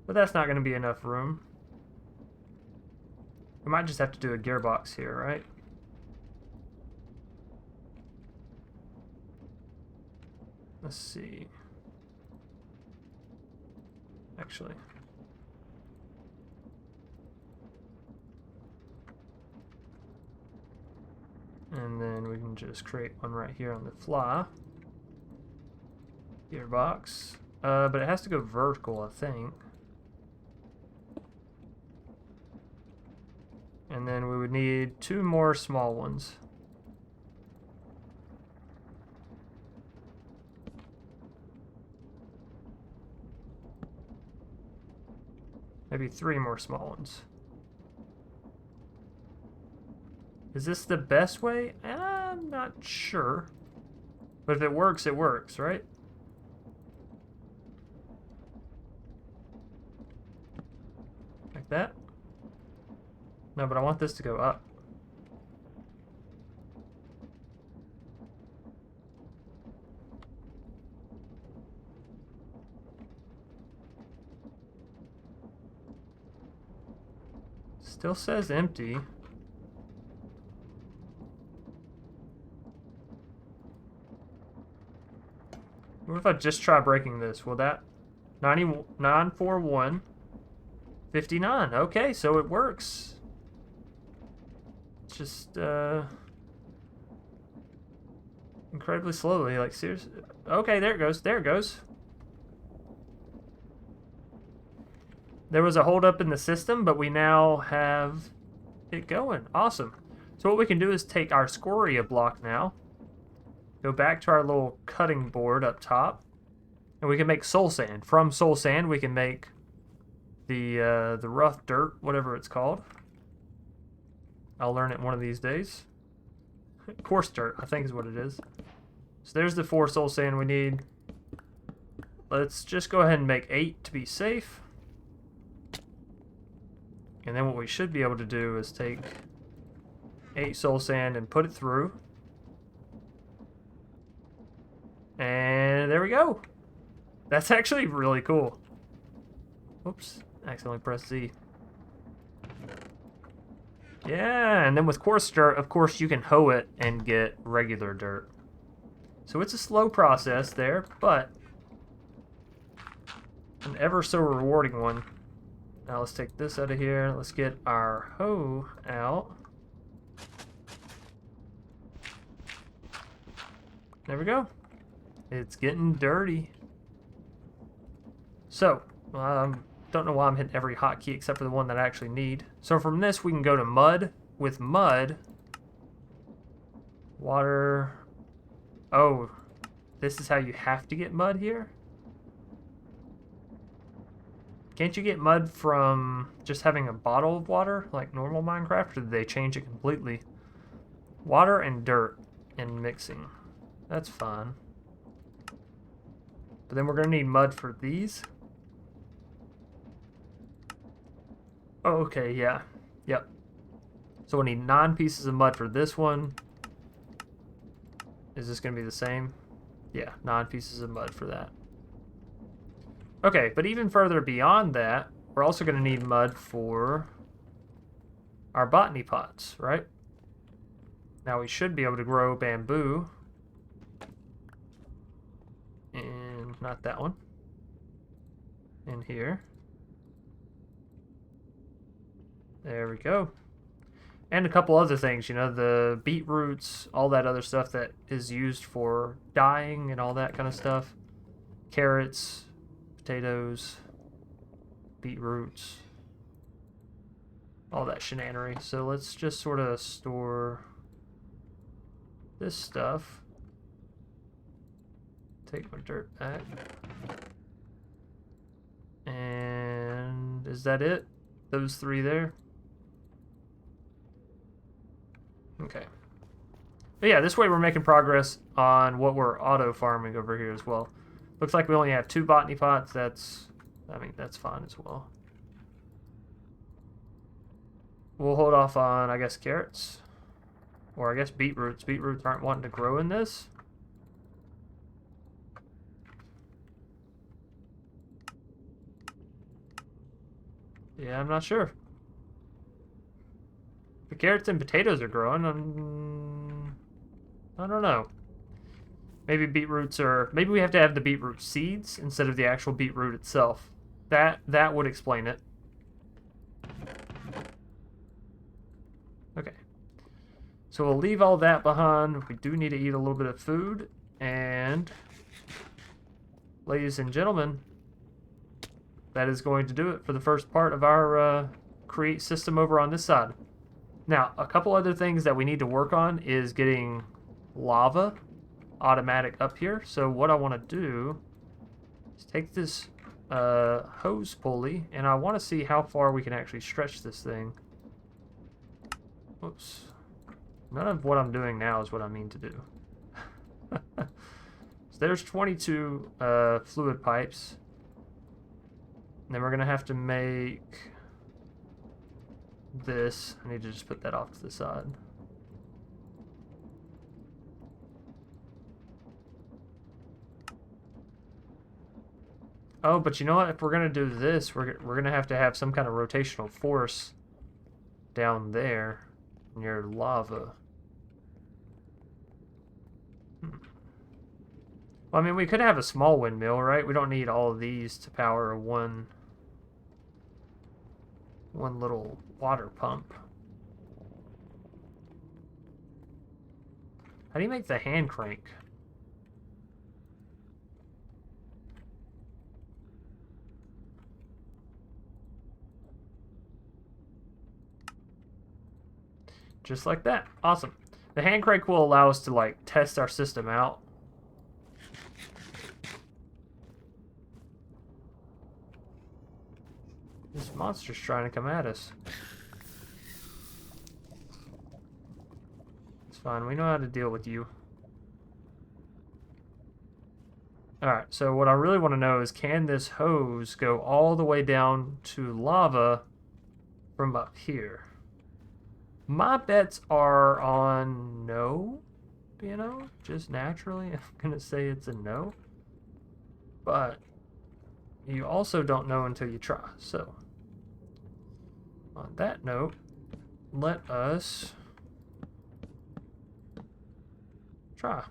But that's not going to be enough room. We might just have to do a gearbox here, right? Let's see. Actually. And then we can just create one right here on the fly. Gearbox. But it has to go vertical, I think. And then we would need 2 more small ones. Maybe 3 more small ones. Is this the best way? I'm not sure. But if it works, right? Like that? No, but I want this to go up. Still says empty. What if I just try breaking this? Will that 941 59. Okay, so it works. It's just incredibly slowly, like seriously. Okay, there it goes. There it goes. There was a holdup in the system, but we now have it going. Awesome. So what we can do is take our scoria block now, go back to our little cutting board up top, and we can make soul sand. From soul sand, we can make the rough dirt, whatever it's called. I'll learn it one of these days. Coarse dirt, I think is what it is. So there's the 4 soul sand we need. Let's just go ahead and make 8 to be safe. And then what we should be able to do is take 8 soul sand and put it through. And there we go. That's actually really cool. Oops, accidentally pressed Z. Yeah, and then with coarse dirt, of course, you can hoe it and get regular dirt. So it's a slow process there, but an ever so rewarding one. Now let's take this out of here. Let's get our hoe out. There we go. It's getting dirty. So, don't know why I'm hitting every hotkey except for the one that I actually need. So from this, we can go to mud. With mud, water. Oh, this is how you have to get mud here? Can't you get mud from just having a bottle of water, like normal Minecraft, or did they change it completely? Water and dirt and mixing. That's fine. But then we're going to need mud for these. Oh, okay, yeah. Yep. So we need 9 pieces of mud for this one. Is this going to be the same? Yeah, 9 pieces of mud for that. Okay, but even further beyond that, we're also going to need mud for our botany pots, right? Now we should be able to grow bamboo. And not that one. In here. There we go. And a couple other things, you know, the beetroots, all that other stuff that is used for dyeing and all that kind of stuff. Carrots, potatoes, beetroots, all that shenanery. So let's just sort of store this stuff. Take my dirt back. And is that it? Those 3 there? Okay. But yeah, this way we're making progress on what we're auto farming over here as well. Looks like we only have 2 botany pots. That's fine as well. We'll hold off on, I guess, carrots. Or I guess beetroots. Beetroots aren't wanting to grow in this. Yeah, I'm not sure. The carrots and potatoes are growing. I don't know. Maybe beetroots are... Maybe we have to have the beetroot seeds instead of the actual beetroot itself. That would explain it. Okay. So we'll leave all that behind. We do need to eat a little bit of food. And... ladies and gentlemen, that is going to do it for the first part of our create system over on this side. Now, a couple other things that we need to work on is getting lava automatic up here. So what I want to do is take this hose pulley, and I want to see how far we can actually stretch this thing. Oops. None of what I'm doing now is what I mean to do. So there's 22 fluid pipes. And then we're going to have to make this. I need to just put that off to the side. Oh, but you know what? If we're going to do this, we're going to have some kind of rotational force down there near lava. Well, I mean, we could have a small windmill, right? We don't need all of these to power one little water pump. How do you make the hand crank? Just like that. Awesome. The hand crank will allow us to, like, test our system out. This monster's trying to come at us. It's fine. We know how to deal with you. Alright, so what I really want to know is, can this hose go all the way down to lava from up here? My bets are on no, you know, just naturally. I'm going to say it's a no. But you also don't know until you try. So, on that note, let us try.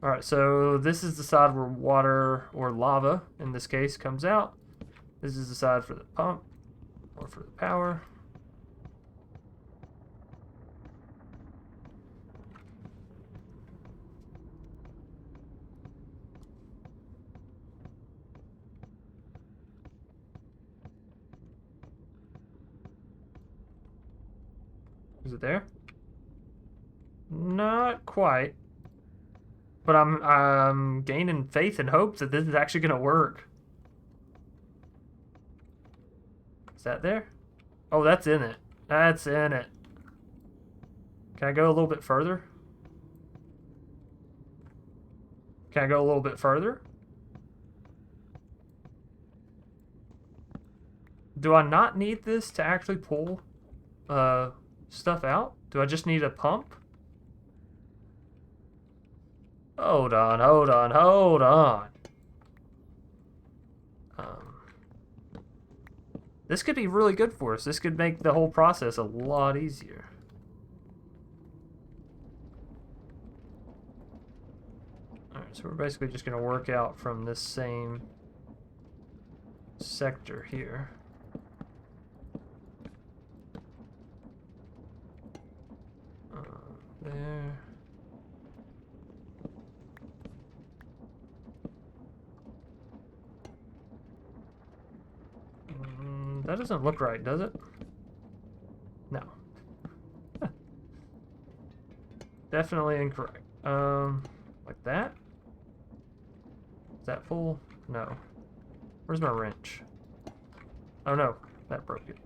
Alright, so this is the side where water, or lava in this case, comes out. This is the side for the pump, or for the power. Is it there? Not quite. But I'm gaining faith and hope that this is actually going to work. Is that there? Oh, that's in it. That's in it. Can I go a little bit further? Can I go a little bit further? Do I not need this to actually pull stuff out? Do I just need a pump? Hold on, hold on, hold on. This could be really good for us. This could make the whole process a lot easier. Alright, so we're basically just going to work out from this same sector here. There. That doesn't look right, does it? No. Definitely incorrect. Like that? Is that full? No. Where's my wrench? Oh no, that broke it.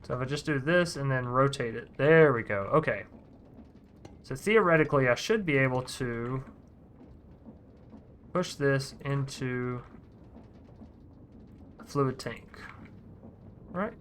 So if I just do this and then rotate it, there we go. Okay. So theoretically, I should be able to push this into a fluid tank, right?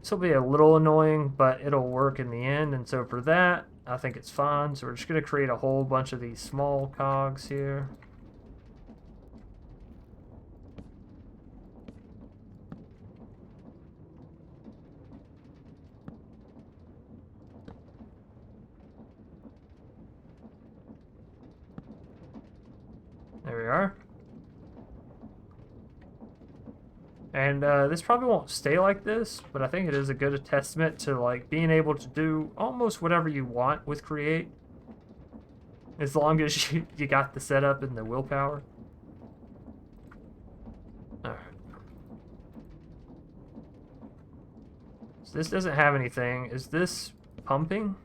This will be a little annoying, but it'll work in the end. And so for that, I think it's fine. So we're just going to create a whole bunch of these small cogs here. There we are. And this probably won't stay like this, but I think it is a good testament to like being able to do almost whatever you want with Create, as long as you got the setup and the willpower. Alright. So this doesn't have anything. Is this pumping?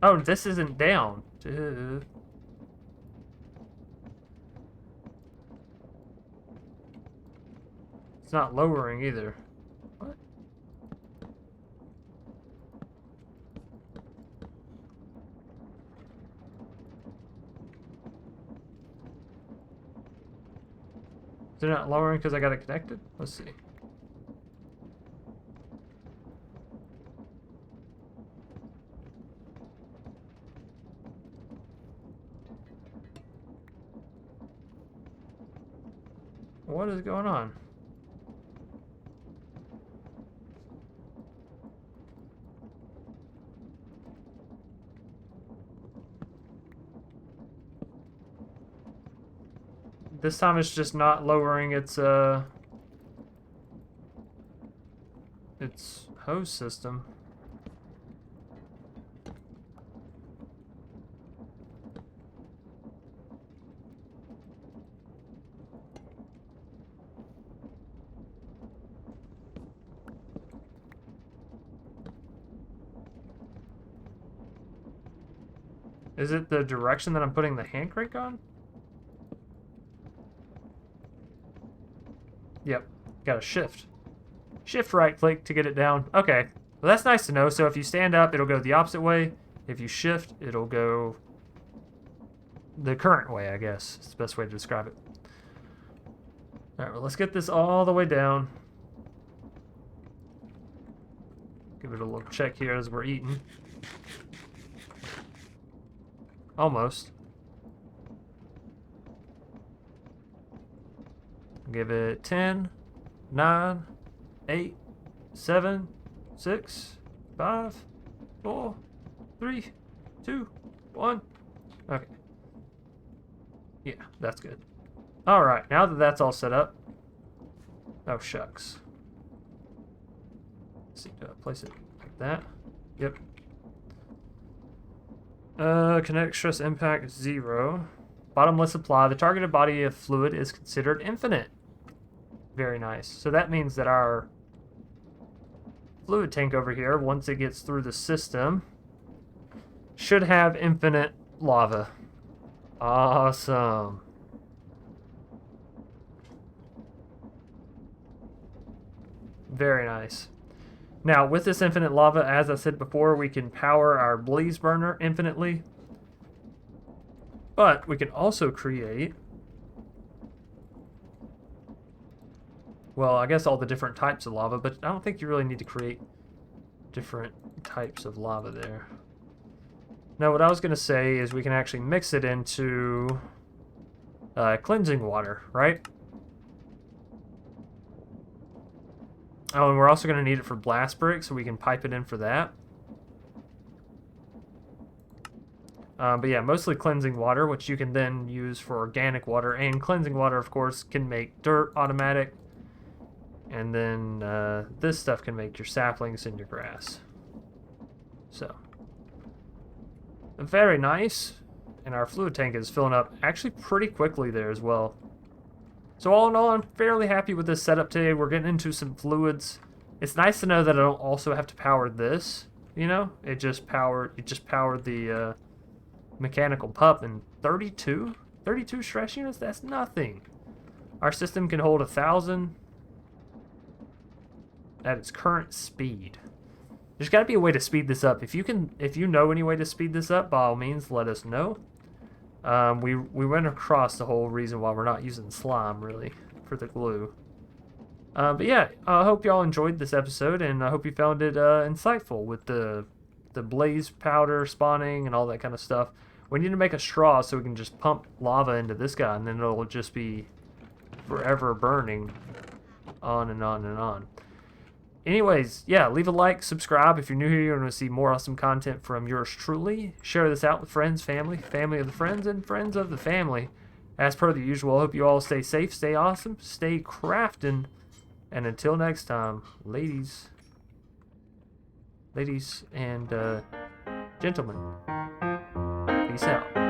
Oh, this isn't down. Duh. It's not lowering either. What? Is it not lowering because I got it connected? Let's see. What is going on? This time it's just not lowering its hose system. Is it the direction that I'm putting the hand crank on? Yep, gotta shift. Shift right click to get it down. Okay, well that's nice to know. So if you stand up, it'll go the opposite way. If you shift, it'll go the current way, I guess. It's the best way to describe it. Alright, well let's get this all the way down. Give it a little check here as we're eating. Almost. Give it 10, 9, 8, 7, 6, 5, 4, 3, 2, 1. Okay. Yeah, that's good. Alright, now that that's all set up. Oh, shucks. Let's see, do I place it like that? Yep. Kinetic stress impact 0. Bottomless supply. The targeted body of fluid is considered infinite. Very nice. So that means that our fluid tank over here, once it gets through the system, should have infinite lava. Awesome. Very nice. Now, with this infinite lava, as I said before, we can power our blaze burner infinitely. But we can also create, well, I guess all the different types of lava, but I don't think you really need to create different types of lava there. Now, what I was going to say is we can actually mix it into cleansing water, right? Oh, and we're also going to need it for blast brick, so we can pipe it in for that. But yeah, mostly cleansing water, which you can then use for organic water. And cleansing water, of course, can make dirt automatic. And then this stuff can make your saplings and your grass. So, very nice. And our fluid tank is filling up actually pretty quickly there as well. So all in all, I'm fairly happy with this setup today. We're getting into some fluids. It's nice to know that I don't also have to power this. You know, it just powered the mechanical pup. And 32 stress units. That's nothing. Our system can hold 1,000 at its current speed. There's got to be a way to speed this up. If you know any way to speed this up, by all means, let us know. We went across the whole reason why we're not using slime, really, for the glue. But yeah, I hope y'all enjoyed this episode, and I hope you found it insightful with the blaze powder spawning and all that kind of stuff. We need to make a straw so we can just pump lava into this guy, and then it'll just be forever burning on and on and on. Anyways, yeah, leave a like, subscribe if you're new here, you want to see more awesome content from yours truly. Share this out with friends, family, family of the friends, and friends of the family. As per the usual, I hope you all stay safe, stay awesome, stay crafting, and until next time, ladies and gentlemen, peace out.